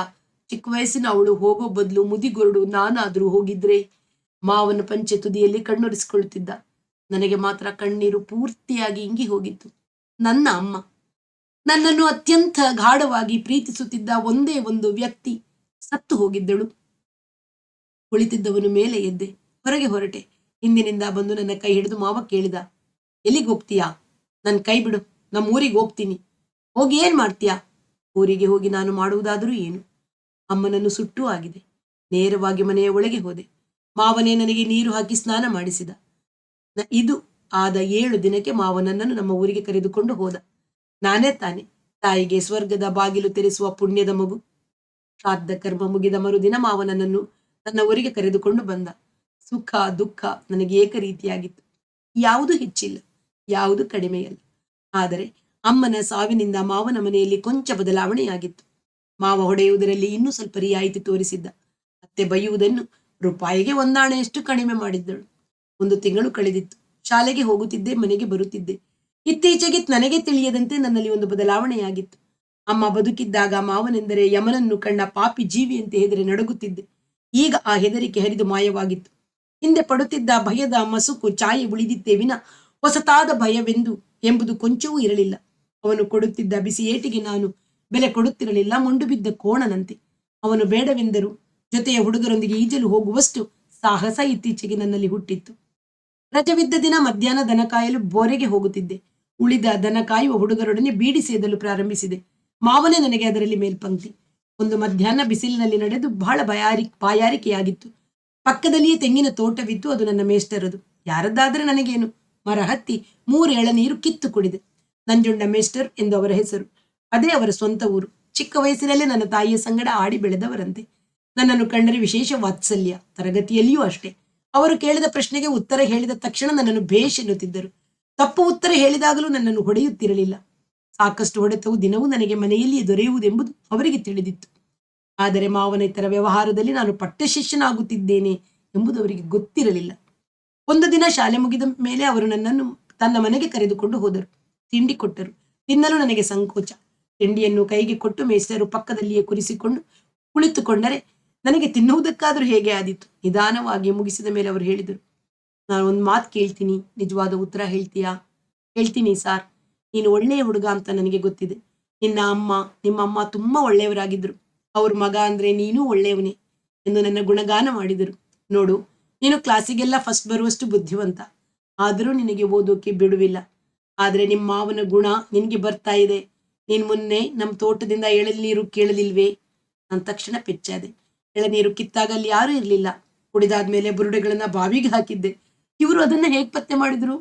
ಚಿಕ್ಕ ವಯಸ್ಸಿನ ಅವಳು ಹೋಗೋ ಬದಲು ಮುದಿಗೊರಡು ನಾನಾದ್ರೂ ಹೋಗಿದ್ರೆ. ಮಾವನ ಪಂಚೆ ತುದಿಯಲ್ಲಿ ಕಣ್ಣೊರೆಸಿಕೊಳ್ಳುತ್ತಿದ್ದ. ನನಗೆ ಮಾತ್ರ ಕಣ್ಣೀರು ಪೂರ್ತಿಯಾಗಿ ಇಂಗಿ ಹೋಗಿತ್ತು. ನನ್ನ ಅಮ್ಮ, ನನ್ನನ್ನು ಅತ್ಯಂತ ಗಾಢವಾಗಿ ಪ್ರೀತಿಸುತ್ತಿದ್ದ ಒಂದೇ ಒಂದು ವ್ಯಕ್ತಿ ಸತ್ತು ಹೋಗಿದ್ದಳು. ಕುಳಿತಿದ್ದವನು ಮೇಲೆ ಎದ್ದೆ, ಹೊರಗೆ ಹೊರಟೆ. ಹಿಂದಿನಿಂದ ಬಂದು ನನ್ನ ಕೈ ಹಿಡಿದು ಮಾವ ಕೇಳಿದ, ಎಲ್ಲಿಗೆ ಹೋಗ್ತೀಯಾ? ನನ್ನ ಕೈ ಬಿಡು, ನಮ್ಮ ಊರಿಗೆ ಹೋಗ್ತೀನಿ. ಹೋಗಿ ಏನ್ ಮಾಡ್ತೀಯಾ? ಊರಿಗೆ ಹೋಗಿ ನಾನು ಮಾಡುವುದಾದರೂ ಏನು? ಅಮ್ಮನನ್ನು ಸುಟ್ಟೂ ಆಗಿದೆ. ನೇರವಾಗಿ ಮನೆಯ ಒಳಗೆ ಹೋದೆ. ಮಾವನೇ ನನಗೆ ನೀರು ಹಾಕಿ ಸ್ನಾನ ಮಾಡಿಸಿದ. ಇದು ಆದ 7 ದಿನಕ್ಕೆ ಮಾವ ನನ್ನನ್ನು ನಮ್ಮ ಊರಿಗೆ ಕರೆದುಕೊಂಡು ಹೋದ. ನಾನೇ ತಾನೆ ತಾಯಿಗೆ ಸ್ವರ್ಗದ ಬಾಗಿಲು ತೆರೆಸುವ ಪುಣ್ಯದ ಮಗು. ಶ್ರಾದ್ದ ಕರ್ಮ ಮುಗಿದ ಮರುದಿನ ಮಾವ ನನ್ನನ್ನು ನನ್ನ ಊರಿಗೆ ಕರೆದುಕೊಂಡು ಬಂದ. ಸುಖ ದುಃಖ ನನಗೆ ಏಕರೀತಿಯಾಗಿತ್ತು. ಯಾವುದು ಹೆಚ್ಚಿಲ್ಲ, ಯಾವುದು ಕಡಿಮೆಯಲ್ಲ. ಆದರೆ ಅಮ್ಮನ ಸಾವಿನಿಂದ ಮಾವನ ಮನೆಯಲ್ಲಿ ಕೊಂಚ ಬದಲಾವಣೆಯಾಗಿತ್ತು. ಮಾವ ಹೊಡೆಯುವುದರಲ್ಲಿ ಇನ್ನೂ ಸ್ವಲ್ಪ ರಿಯಾಯಿತಿ ತೋರಿಸಿದ್ದ. ಅತ್ತೆ ಬೈಯುವುದನ್ನು ರೂಪಾಯಿಗೆ 1 ಆಣೆಯಷ್ಟು ಕಡಿಮೆ ಮಾಡಿದ್ದಳು. 1 ತಿಂಗಳು ಕಳೆದಿತ್ತು. ಶಾಲೆಗೆ ಹೋಗುತ್ತಿದ್ದೆ, ಮನೆಗೆ ಬರುತ್ತಿದ್ದೆ. ಇತ್ತೀಚೆಗೆ ನನಗೆ ತಿಳಿಯದಂತೆ ನನ್ನಲ್ಲಿ ಒಂದು ಬದಲಾವಣೆಯಾಗಿತ್ತು. ಅಮ್ಮ ಬದುಕಿದ್ದಾಗ ಮಾವನೆಂದರೆ ಯಮನನ್ನು ಕಂಡ ಪಾಪಿ ಜೀವಿಯಂತೆ ಹೆದರಿ ನಡುಗುತ್ತಿದ್ದೆ. ಈಗ ಆ ಹೆದರಿಕೆ ಹರಿದು ಮಾಯವಾಗಿತ್ತು. ಹಿಂದೆ ಪಡುತ್ತಿದ್ದ ಭಯದ ಮಸುಕು ಛಾಯೆ ಉಳಿದಿತ್ತೇ ವಿನ ಹೊಸತಾದ ಭಯವೆಂದು ಎಂಬುದು ಕೊಂಚವೂ ಇರಲಿಲ್ಲ. ಅವನು ಕೊಡುತ್ತಿದ್ದ ಬಿಸಿ ಏಟಿಗೆ ನಾನು ಬೆಲೆ ಕೊಡುತ್ತಿರಲಿಲ್ಲ. ಮೊಂಡು ಬಿದ್ದ ಕೋಣನಂತೆ. ಅವನು ಬೇಡವೆಂದರು ಜೊತೆಯ ಹುಡುಗರೊಂದಿಗೆ ಈಜಲು ಹೋಗುವಷ್ಟು ಸಾಹಸ ಇತ್ತೀಚೆಗೆ ನನ್ನಲ್ಲಿ ಹುಟ್ಟಿತ್ತು. ರಜವಿದ್ದ ದಿನ ಮಧ್ಯಾಹ್ನ ದನ ಕಾಯಲು ಬೋರೆಗೆ ಹೋಗುತ್ತಿದ್ದೆ. ಉಳಿದ ದನ ಕಾಯುವ ಹುಡುಗರೊಡನೆ ಬೀಡಿ ಸೇದಲು ಪ್ರಾರಂಭಿಸಿದೆ. ಮಾವನೇ ನನಗೆ ಅದರಲ್ಲಿ ಮೇಲ್ಪಂಕ್ತಿ. ಒಂದು ಮಧ್ಯಾಹ್ನ ಬಿಸಿಲಿನಲ್ಲಿ ನಡೆದು ಬಹಳ ಬಾಯಾರಿಕೆಯಾಗಿತ್ತು. ಪಕ್ಕದಲ್ಲಿಯೇ ತೆಂಗಿನ ತೋಟವಿತ್ತು. ಅದು ನನ್ನ ಮೇಷ್ಟರದು. ಯಾರದ್ದಾದರೆ ನನಗೇನು? ಮರ ಹತ್ತಿ 3 ಎಳನೀರು ಕಿತ್ತು ಕುಡಿದೆ. ನಂಜುಂಡ ಮೇಸ್ಟರ್ ಎಂದು ಅವರ ಹೆಸರು. ಅದೇ ಅವರ ಸ್ವಂತ ಊರು. ಚಿಕ್ಕ ವಯಸ್ಸಿನಲ್ಲೇ ನನ್ನ ತಾಯಿಯ ಸಂಗಡ ಆಡಿ ಬೆಳೆದವರಂತೆ. ನನ್ನನ್ನು ಕಂಡರೆ ವಿಶೇಷ ವಾತ್ಸಲ್ಯ. ತರಗತಿಯಲ್ಲಿಯೂ ಅಷ್ಟೇ. ಅವರು ಕೇಳಿದ ಪ್ರಶ್ನೆಗೆ ಉತ್ತರ ಹೇಳಿದ ತಕ್ಷಣ ನನ್ನನ್ನು ಭೇಷ್ ಎನ್ನುತ್ತಿದ್ದರು. ತಪ್ಪು ಉತ್ತರ ಹೇಳಿದಾಗಲೂ ನನ್ನನ್ನು ಹೊಡೆಯುತ್ತಿರಲಿಲ್ಲ. ಸಾಕಷ್ಟು ಹೊಡೆತವು ದಿನವೂ ನನಗೆ ಮನೆಯಲ್ಲಿಯೇ ದೊರೆಯುವುದೆಂಬುದು ಅವರಿಗೆ ತಿಳಿದಿತ್ತು. ಆದರೆ ಮಾವನ ಇತರ ವ್ಯವಹಾರದಲ್ಲಿ ನಾನು ಪಟ್ಟಶಿಷ್ಯನಾಗುತ್ತಿದ್ದೇನೆ ಎಂಬುದು ಅವರಿಗೆ ಗೊತ್ತಿರಲಿಲ್ಲ. ಒಂದು ದಿನ ಶಾಲೆ ಮುಗಿದ ಮೇಲೆ ಅವರು ನನ್ನನ್ನು ತನ್ನ ಮನೆಗೆ ಕರೆದುಕೊಂಡು ಹೋದರು. ತಿಂಡಿ ಕೊಟ್ಟರು. ತಿನ್ನಲು ನನಗೆ ಸಂಕೋಚ. ತಿಂಡಿಯನ್ನು ಕೈಗೆ ಕೊಟ್ಟು ಮೇಷ್ಟರು ಪಕ್ಕದಲ್ಲಿಯೇ ಕುರಿಸಿಕೊಂಡು ಕುಳಿತುಕೊಂಡರೆ ನನಗೆ ತಿನ್ನುವುದಕ್ಕಾದರೂ ಹೇಗೆ ಆದೀತು. ನಿಧಾನವಾಗಿ ಮುಗಿಸಿದ ಮೇಲೆ ಅವರು ಹೇಳಿದರು, ನಾನು ಒಂದು ಮಾತು ಕೇಳ್ತೀನಿ, ನಿಜವಾದ ಉತ್ತರ ಹೇಳ್ತೀಯಾ? ಹೇಳ್ತೀನಿ ಸಾರ್. ನೀನು ಒಳ್ಳೆಯ ಹುಡುಗ ಅಂತ ನನಗೆ ಗೊತ್ತಿದೆ. ನಿಮ್ಮಮ್ಮ ತುಂಬಾ ಒಳ್ಳೆಯವರಾಗಿದ್ರು. ಅವ್ರ ಮಗ ಅಂದ್ರೆ ನೀನೂ ಒಳ್ಳೆಯವನೇ ಎಂದು ನನ್ನ ಗುಣಗಾನ ಮಾಡಿದರು. ನೋಡು, ನೀನು ಕ್ಲಾಸಿಗೆಲ್ಲ ಫಸ್ಟ್ ಬರುವಷ್ಟು ಬುದ್ಧಿವಂತ. ಆದರೂ ನಿನಗೆ ಓದೋಕೆ ಬಿಡುವಿಲ್ಲ. ಆದ್ರೆ ನಿಮ್ಮ ಮಾವನ ಗುಣ ನಿನಗೆ ಬರ್ತಾ ಇದೆ. ನೀನ್ ಮೊನ್ನೆ ನಮ್ಮ ತೋಟದಿಂದ ಎಳನೀರು ಕೇಳಲಿಲ್ವೇ? ನಾನು ತಕ್ಷಣ ಪೆಚ್ಚಾದೆ. ಎಳನೀರು ಕಿತ್ತಾಗ ಅಲ್ಲಿ ಯಾರೂ ಇರಲಿಲ್ಲ. ಕುಡಿದಾದ್ಮೇಲೆ ಬುರುಡೆಗಳನ್ನ ಬಾವಿಗೆ ಹಾಕಿದ್ದೆ. ಇವರು ಅದನ್ನ ಹೇಗ್ ಪತ್ತೆ ಮಾಡಿದ್ರು?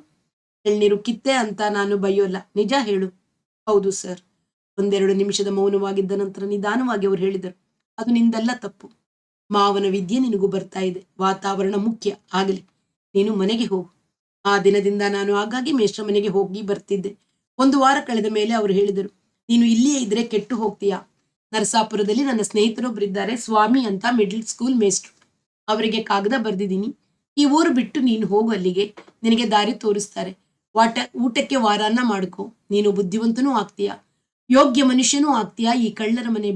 ಎಳ್ನೀರು ಕಿತ್ತೆ ಅಂತ ನಾನು ಬೈಯೋಲ್ಲ, ನಿಜ ಹೇಳು. ಹೌದು ಸರ್. 1-2 ನಿಮಿಷದ ಮೌನವಾಗಿದ್ದ ನಂತರ ನಿಧಾನವಾಗಿ ಅವರು ಹೇಳಿದರು, ಅದು ನಿಂದೆಲ್ಲ ತಪ್ಪು. ಮಾವನ ವಿದ್ಯೆ ನಿನಗೂ ಬರ್ತಾ ಇದೆ. ವಾತಾವರಣ ಮುಖ್ಯ. ಆಗಲಿ, ನೀನು ಮನೆಗೆ ಹೋಗು. ಆ ದಿನದಿಂದ ನಾನು ಆಗಾಗ್ಗೆ ಮೇಷ್ಟ್ರ ಮನೆಗೆ ಹೋಗಿ ಬರ್ತಿದ್ದೆ. 1 ವಾರ ಕಳೆದ ಮೇಲೆ ಅವರು ಹೇಳಿದರು, ನೀನು ಇಲ್ಲಿಯೇ ಇದ್ರೆ ಕೆಟ್ಟು ಹೋಗ್ತೀಯಾ? ನರಸಾಪುರದಲ್ಲಿ ನನ್ನ ಸ್ನೇಹಿತರೊಬ್ಬರಿದ್ದಾರೆ, ಸ್ವಾಮಿ ಅಂತ, ಮಿಡ್ಲ್ ಸ್ಕೂಲ್ ಮೇಷ್ಟ್ರು. ಅವರಿಗೆ ಕಾಗದ ಬರೆದಿದ್ದೀನಿ. ಈ ಊರು ಬಿಟ್ಟು ನೀನು ಹೋಗು ಅಲ್ಲಿಗೆ. ನಿನಗೆ ದಾರಿ ತೋರಿಸ್ತಾರೆ. ಊಟಕ್ಕೆ ವಾರಾನ್ನ ಮಾಡ್ಕೊ, ನೀನು ಬುದ್ಧಿವಂತನೂ ಆಗ್ತೀಯ, ಯೋಗ್ಯ ಮನುಷ್ಯನೂ ಆಗ್ತೀಯ. ಈ ಕಳ್ಳರ ಮನೆ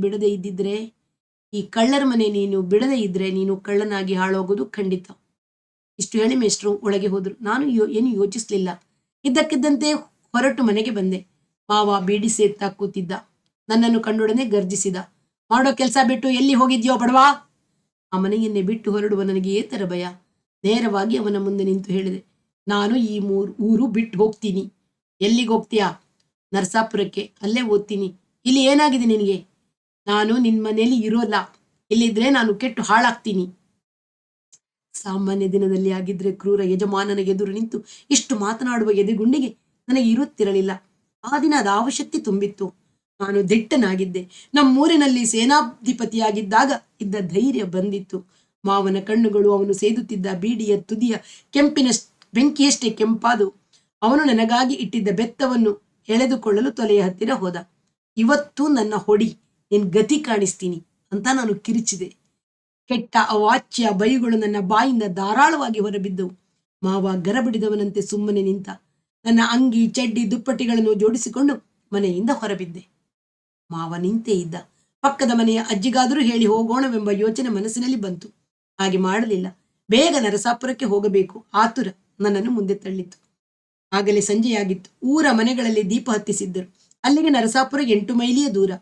ನೀನು ಬಿಡದೇ ಇದ್ರೆ ನೀನು ಕಳ್ಳನಾಗಿ ಹಾಳೋಗೋದು ಖಂಡಿತ. ಇಷ್ಟು ಹೇಳಿ ಮೇಷ್ಟ್ರು ಒಳಗೆ ಹೋದ್ರು. ನಾನು ಏನು ಯೋಚಿಸ್ಲಿಲ್ಲ. ಇದ್ದಕ್ಕಿದ್ದಂತೆ ಹೊರಟು ಮನೆಗೆ ಬಂದೆ. ಮಾವ ಬೀಡಿ ಸೇರ್ತಾ ಕೂತಿದ್ದ. ನನ್ನನ್ನು ಕಂಡೊಡನೆ ಗರ್ಜಿಸಿದ. ಮಾಡೋ ಕೆಲಸ ಬಿಟ್ಟು ಎಲ್ಲಿ ಹೋಗಿದ್ಯೋ ಬಡವಾ? ಆ ಮನೆಯನ್ನೇ ಬಿಟ್ಟು ಹೊರಡುವ ನನಗೆ ಏತರ ಭಯ. ನೇರವಾಗಿ ಅವನ ಮುಂದೆ ನಿಂತು ಹೇಳಿದೆ, ನಾನು ಈ ಊರು ಬಿಟ್ಟು ಹೋಗ್ತೀನಿ. ಎಲ್ಲಿಗೆ ಹೋಗ್ತೀಯಾ? ನರಸಾಪುರಕ್ಕೆ. ಅಲ್ಲೇ ಓದ್ತೀನಿ. ಇಲ್ಲಿ ಏನಾಗಿದೆ ನಿನಗೆ? ನಾನು ನಿನ್ ಮನೆಯಲ್ಲಿ ಇರೋಲ್ಲ. ಇಲ್ಲಿದ್ರೆ ನಾನು ಕೆಟ್ಟು ಹಾಳಾಗ್ತೀನಿ. ಸಾಮಾನ್ಯ ದಿನದಲ್ಲಿ ಆಗಿದ್ರೆ ಕ್ರೂರ ಯಜಮಾನನ ಎದುರು ನಿಂತು ಇಷ್ಟು ಮಾತನಾಡುವ ಎದೆಗುಂಡಿಗೆ ನನಗೆ ಇರುತ್ತಿರಲಿಲ್ಲ. ಆ ದಿನ ಅದು ಅವಶ್ಯಕತೆ ತುಂಬಿತ್ತು. ನಾನು ದಿಟ್ಟನಾಗಿದ್ದೆ. ನಮ್ಮೂರಿನಲ್ಲಿ ಸೇನಾಧಿಪತಿಯಾಗಿದ್ದಾಗ ಇದ್ದ ಧೈರ್ಯ ಬಂದಿತ್ತು. ಮಾವನ ಕಣ್ಣುಗಳು ಅವನು ಸೇದುತ್ತಿದ್ದ ಬೀಡಿಯ ತುದಿಯ ಕೆಂಪಿನ ಬೆಂಕಿಯಷ್ಟೇ ಕೆಂಪಾದು. ಅವನು ನನಗಾಗಿ ಇಟ್ಟಿದ್ದ ಬೆತ್ತವನ್ನು ಎಳೆದುಕೊಳ್ಳಲು ತೊಲೆಯ ಹತ್ತಿರ ಹೋದ. ಇವತ್ತು ನನ್ನ ಹೊಡಿ, ನಿನ್ ಗತಿ ಕಾಣಿಸ್ತೀನಿ ಅಂತ ನಾನು ಕಿರಿಚಿದೆ. ಕೆಟ್ಟ ಅವಾಚ್ಯ ಬೈಗಳು ನನ್ನ ಬಾಯಿಂದ ಧಾರಾಳವಾಗಿ ಹೊರಬಿದ್ದವು. ಮಾವ ಗರಬಿಡಿದವನಂತೆ ಸುಮ್ಮನೆ ನಿಂತ. ನನ್ನ ಅಂಗಿ, ಚಡ್ಡಿ, ದುಪ್ಪಟ್ಟಿಗಳನ್ನು ಜೋಡಿಸಿಕೊಂಡು ಮನೆಯಿಂದ ಹೊರಬಿದ್ದೆ. ಮಾವ ನಿಂತೇ ಇದ್ದ. ಪಕ್ಕದ ಮನೆಯ ಅಜ್ಜಿಗಾದರೂ ಹೇಳಿ ಹೋಗೋಣವೆಂಬ ಯೋಚನೆ ಮನಸ್ಸಿನಲ್ಲಿ ಬಂತು. ಹಾಗೆ ಮಾಡಲಿಲ್ಲ. ಬೇಗ ನರಸಾಪುರಕ್ಕೆ ಹೋಗಬೇಕು. ಆತುರ ನನ್ನನ್ನು ಮುಂದೆ ತಳ್ಳಿತು. ಆಗಲೇ ಸಂಜೆಯಾಗಿತ್ತು. ಊರ ಮನೆಗಳಲ್ಲಿ ದೀಪ ಹತ್ತಿಸಿದ್ದರು. ಅಲ್ಲಿಗೆ ನರಸಾಪುರ 8 ಮೈಲಿಯ ದೂರ.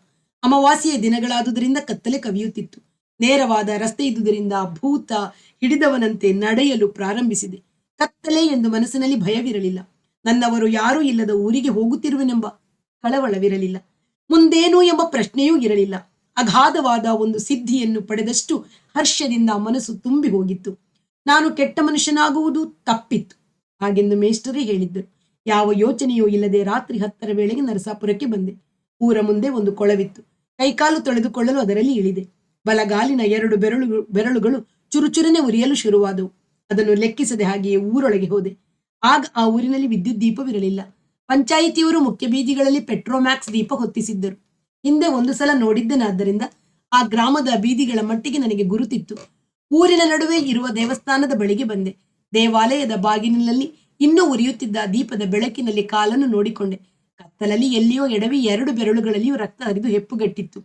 ಅಮಾವಾಸ್ಯೆಯ ದಿನಗಳಾದುದರಿಂದ ಕತ್ತಲೆ ಕವಿಯುತ್ತಿತ್ತು. ನೇರವಾದ ರಸ್ತೆ ಇದ್ದುದರಿಂದ ಭೂತ ಹಿಡಿದವನಂತೆ ನಡೆಯಲು ಪ್ರಾರಂಭಿಸಿದೆ. ಕತ್ತಲೆ ಎಂದು ಮನಸ್ಸಿನಲ್ಲಿ ಭಯವಿರಲಿಲ್ಲ. ನನ್ನವರು ಯಾರೂ ಇಲ್ಲದ ಊರಿಗೆ ಹೋಗುತ್ತಿರುವೆನೆಂಬ ಕಳವಳವಿರಲಿಲ್ಲ. ಮುಂದೇನು ಎಂಬ ಪ್ರಶ್ನೆಯೂ ಇರಲಿಲ್ಲ. ಅಗಾಧವಾದ ಒಂದು ಸಿದ್ಧಿಯನ್ನು ಪಡೆದಷ್ಟು ಹರ್ಷದಿಂದ ಮನಸ್ಸು ತುಂಬಿ ಹೋಗಿತ್ತು. ನಾನು ಕೆಟ್ಟ ಮನುಷ್ಯನಾಗುವುದು ತಪ್ಪಿತ್ತು. ಹಾಗೆಂದು ಮೇಷ್ಟರೇ ಹೇಳಿದ್ದರು. ಯಾವ ಯೋಚನೆಯೂ ಇಲ್ಲದೆ ರಾತ್ರಿ 10ರ ವೇಳೆಗೆ ನರಸಾಪುರಕ್ಕೆ ಬಂದೆ. ಊರ ಮುಂದೆ ಒಂದು ಕೊಳವಿತ್ತು. ಕೈಕಾಲು ತೊಳೆದುಕೊಳ್ಳಲು ಅದರಲ್ಲಿ ಇಳಿದೆ. ಬಲಗಾಲಿನ 2 ಬೆರಳುಗಳು ಚುರುಚುರನೆ ಉರಿಯಲು ಶುರುವಾದವು. ಅದನ್ನು ಲೆಕ್ಕಿಸದೆ ಹಾಗೆಯೇ ಊರೊಳಗೆ ಹೋದೆ. ಆಗ ಆ ಊರಿನಲ್ಲಿ ವಿದ್ಯುತ್ ದೀಪವಿರಲಿಲ್ಲ. ಪಂಚಾಯಿತಿಯವರು ಮುಖ್ಯ ಬೀದಿಗಳಲ್ಲಿ ಪೆಟ್ರೋಮ್ಯಾಕ್ಸ್ ದೀಪ ಹೊತ್ತಿಸಿದ್ದರು. ಹಿಂದೆ ಒಂದು ಸಲ ನೋಡಿದ್ದೆನಾದ್ದರಿಂದ ಆ ಗ್ರಾಮದ ಬೀದಿಗಳ ಮಟ್ಟಿಗೆ ನನಗೆ ಗುರುತಿತ್ತು. ಊರಿನ ನಡುವೆ ಇರುವ ದೇವಸ್ಥಾನದ ಬಳಿಗೆ ಬಂದೆ. ದೇವಾಲಯದ ಬಾಗಿಲಿನಲ್ಲಿ ಇನ್ನೂ ಉರಿಯುತ್ತಿದ್ದ ದೀಪದ ಬೆಳಕಿನಲ್ಲಿ ಕಾಲನ್ನು ನೋಡಿಕೊಂಡೆ. ಕತ್ತಲಲ್ಲಿ ಎಲ್ಲಿಯೋ ಎಡವಿ 2 ಬೆರಳುಗಳಲ್ಲಿಯೂ ರಕ್ತ ಹರಿದು ಹೆಪ್ಪುಗಟ್ಟಿತ್ತು.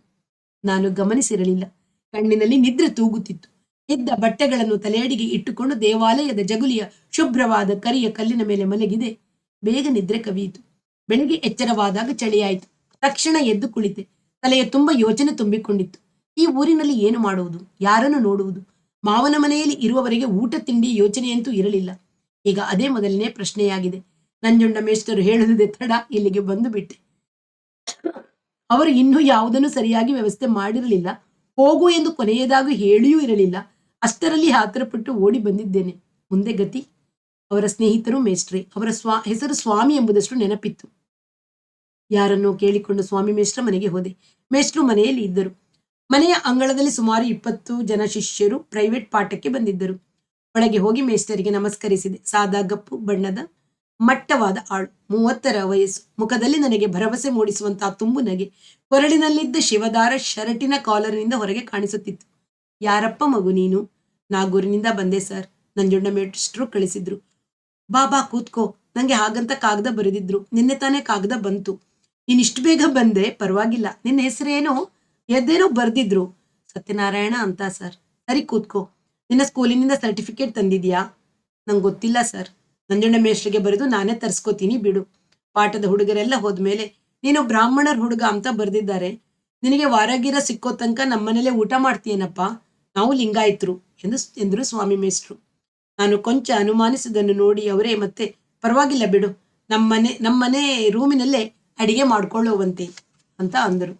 ನಾನು ಗಮನಿಸಿರಲಿಲ್ಲ. ಕಣ್ಣಿನಲ್ಲಿ ನಿದ್ರೆ ತೂಗುತ್ತಿತ್ತು. ಇದ್ದ ಬಟ್ಟೆಗಳನ್ನು ತಲೆಯಡಿಗೆ ಇಟ್ಟುಕೊಂಡು ದೇವಾಲಯದ ಜಗುಲಿಯ ಶುಭ್ರವಾದ ಕರಿಯ ಕಲ್ಲಿನ ಮೇಲೆ ಮಲಗಿದೆ. ಬೇಗ ನಿದ್ರೆ ಕವಿಯಿತು. ಬೆಳಿಗ್ಗೆ ಎಚ್ಚರವಾದಾಗ ಚಳಿಯಾಯಿತು. ತಕ್ಷಣ ಎದ್ದು ಕುಳಿತೆ. ತಲೆಯ ತುಂಬ ಯೋಚನೆ ತುಂಬಿಕೊಂಡಿತ್ತು. ಈ ಊರಿನಲ್ಲಿ ಏನು ಮಾಡುವುದು? ಯಾರನ್ನು ನೋಡುವುದು? ಮಾವನ ಮನೆಯಲ್ಲಿ ಇರುವವರೆಗೆ ಊಟ ತಿಂಡಿ ಯೋಚನೆಯಂತೂ ಇರಲಿಲ್ಲ. ಈಗ ಅದೇ ಮೊದಲನೇ ಪ್ರಶ್ನೆಯಾಗಿದೆ. ನಂಜುಂಡ ಮೇಷ್ಟರು ಹೇಳುವುದೇ ತಡ ಇಲ್ಲಿಗೆ ಬಂದು ಬಿಟ್ಟೆ. ಅವರು ಇನ್ನೂ ಯಾವುದನ್ನು ಸರಿಯಾಗಿ ವ್ಯವಸ್ಥೆ ಮಾಡಿರಲಿಲ್ಲ. ಹೋಗು ಎಂದು ಕೊನೆಯದಾಗೂ ಹೇಳಿಯೂ ಇರಲಿಲ್ಲ. ಅಷ್ಟರಲ್ಲಿ ಆತುರಪಟ್ಟು ಓಡಿ ಬಂದಿದ್ದೇನೆ. ಮುಂದೆ ಗತಿ? ಅವರ ಸ್ನೇಹಿತರು ಮೇಷ್ಟ್ರೆ. ಅವರ ಹೆಸರು ಸ್ವಾಮಿ ಎಂಬುದಷ್ಟು ನೆನಪಿತ್ತು. ಯಾರನ್ನೋ ಕೇಳಿಕೊಂಡು ಸ್ವಾಮಿ ಮೇಷ್ಟ್ರ ಮನೆಗೆ ಹೋದೆ. ಮೇಷ್ಟ್ರು ಮನೆಯಲ್ಲಿ ಇದ್ದರು. ಮನೆಯ ಅಂಗಳದಲ್ಲಿ ಸುಮಾರು 20 ಜನ ಶಿಷ್ಯರು ಪ್ರೈವೇಟ್ ಪಾಠಕ್ಕೆ ಬಂದಿದ್ದರು. ಒಳಗೆ ಹೋಗಿ ಮೇಷ್ಟರಿಗೆ ನಮಸ್ಕರಿಸಿದೆ. ಸಾದಾ ಗಪ್ಪು ಬಣ್ಣದ ಮಟ್ಟವಾದ ಆಳು, 30ರ ವಯಸ್ಸು. ಮುಖದಲ್ಲಿ ನನಗೆ ಭರವಸೆ ಮೂಡಿಸುವಂತಹ ತುಂಬು ನಗೆ. ಕೊರಳಿನಲ್ಲಿದ್ದ ಶಿವದಾರ ಶರ್ಟಿನ ಕಾಲರ್ನಿಂದ ಹೊರಗೆ ಕಾಣಿಸುತ್ತಿತ್ತು. ಯಾರಪ್ಪ ಮಗು ನೀನು? ನಾಗೂರಿನಿಂದ ಬಂದೆ ಸರ್. ನಂಜುಂಡ ಮೇಷ್ಟ್ರು ಕಳಿಸಿದ್ರು. ಬಾ ಕೂತ್ಕೋ. ನಂಗೆ ಹಾಗಂತ ಕಾಗದ ಬರೆದಿದ್ರು. ನಿನ್ನೆ ತಾನೇ ಕಾಗದ ಬಂತು. ನೀನ್ ಇಷ್ಟು ಬೇಗ ಬಂದೆ, ಪರವಾಗಿಲ್ಲ. ನಿನ್ನ ಹೆಸರೇನೋ ಎದ್ದೇನೋ ಬರ್ದಿದ್ರು. ಸತ್ಯನಾರಾಯಣ ಅಂತ ಸರ್. ಸರಿ ಕೂತ್ಕೋ. ನಿನ್ನ ಸ್ಕೂಲಿನಿಂದ ಸರ್ಟಿಫಿಕೇಟ್ ತಂದಿದ್ಯಾ? ನಂಗೆ ಗೊತ್ತಿಲ್ಲ ಸರ್. ನಂಜುಂಡ ಮೇಷ್ಟ್ರಿಗೆ ಬರೆದು ನಾನೇ ತರ್ಸ್ಕೋತೀನಿ ಬಿಡು. ಪಾಠದ ಹುಡುಗರೆಲ್ಲ ಹೋದ್ಮೇಲೆ ನೀನು ಬ್ರಾಹ್ಮಣರ ಹುಡುಗ ಅಂತ ಬರ್ದಿದ್ದಾರೆ. ನಿನಗೆ ವಾರಗಿರ ಸಿಕ್ಕೋ ತನಕ ನಮ್ಮನೇಲೆ ಊಟ ಮಾಡ್ತೀಯನಪ್ಪ. ನಾವು ಲಿಂಗಾಯತ್ರು ಎಂದರು ಸ್ವಾಮಿ ಮೇಷ್ಟ್ರು. ನಾನು ಕೊಂಚ ಅನುಮಾನಿಸಿದನ್ನು ನೋಡಿ ಅವರೇ ಮತ್ತೆ ಪರವಾಗಿಲ್ಲ ಬಿಡು, ನಮ್ಮನೆ ರೂಮಿನಲ್ಲೇ ಅಡಿಗೆ ಮಾಡ್ಕೊಳ್ಳುವಂತೆ ಅಂತ ಅಂದರು.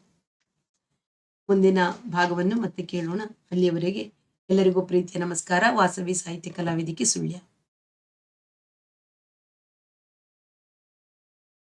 ಮುಂದಿನ ಭಾಗವನ್ನು ಮತ್ತೆ ಕೇಳೋಣ. ಅಲ್ಲಿಯವರೆಗೆ ಎಲ್ಲರಿಗೂ ಪ್ರೀತಿಯ ನಮಸ್ಕಾರ. ವಾಸವಿ ಸಾಹಿತ್ಯ ಕಲಾವೇದಿಕೆ ಸುಳ್ಯ.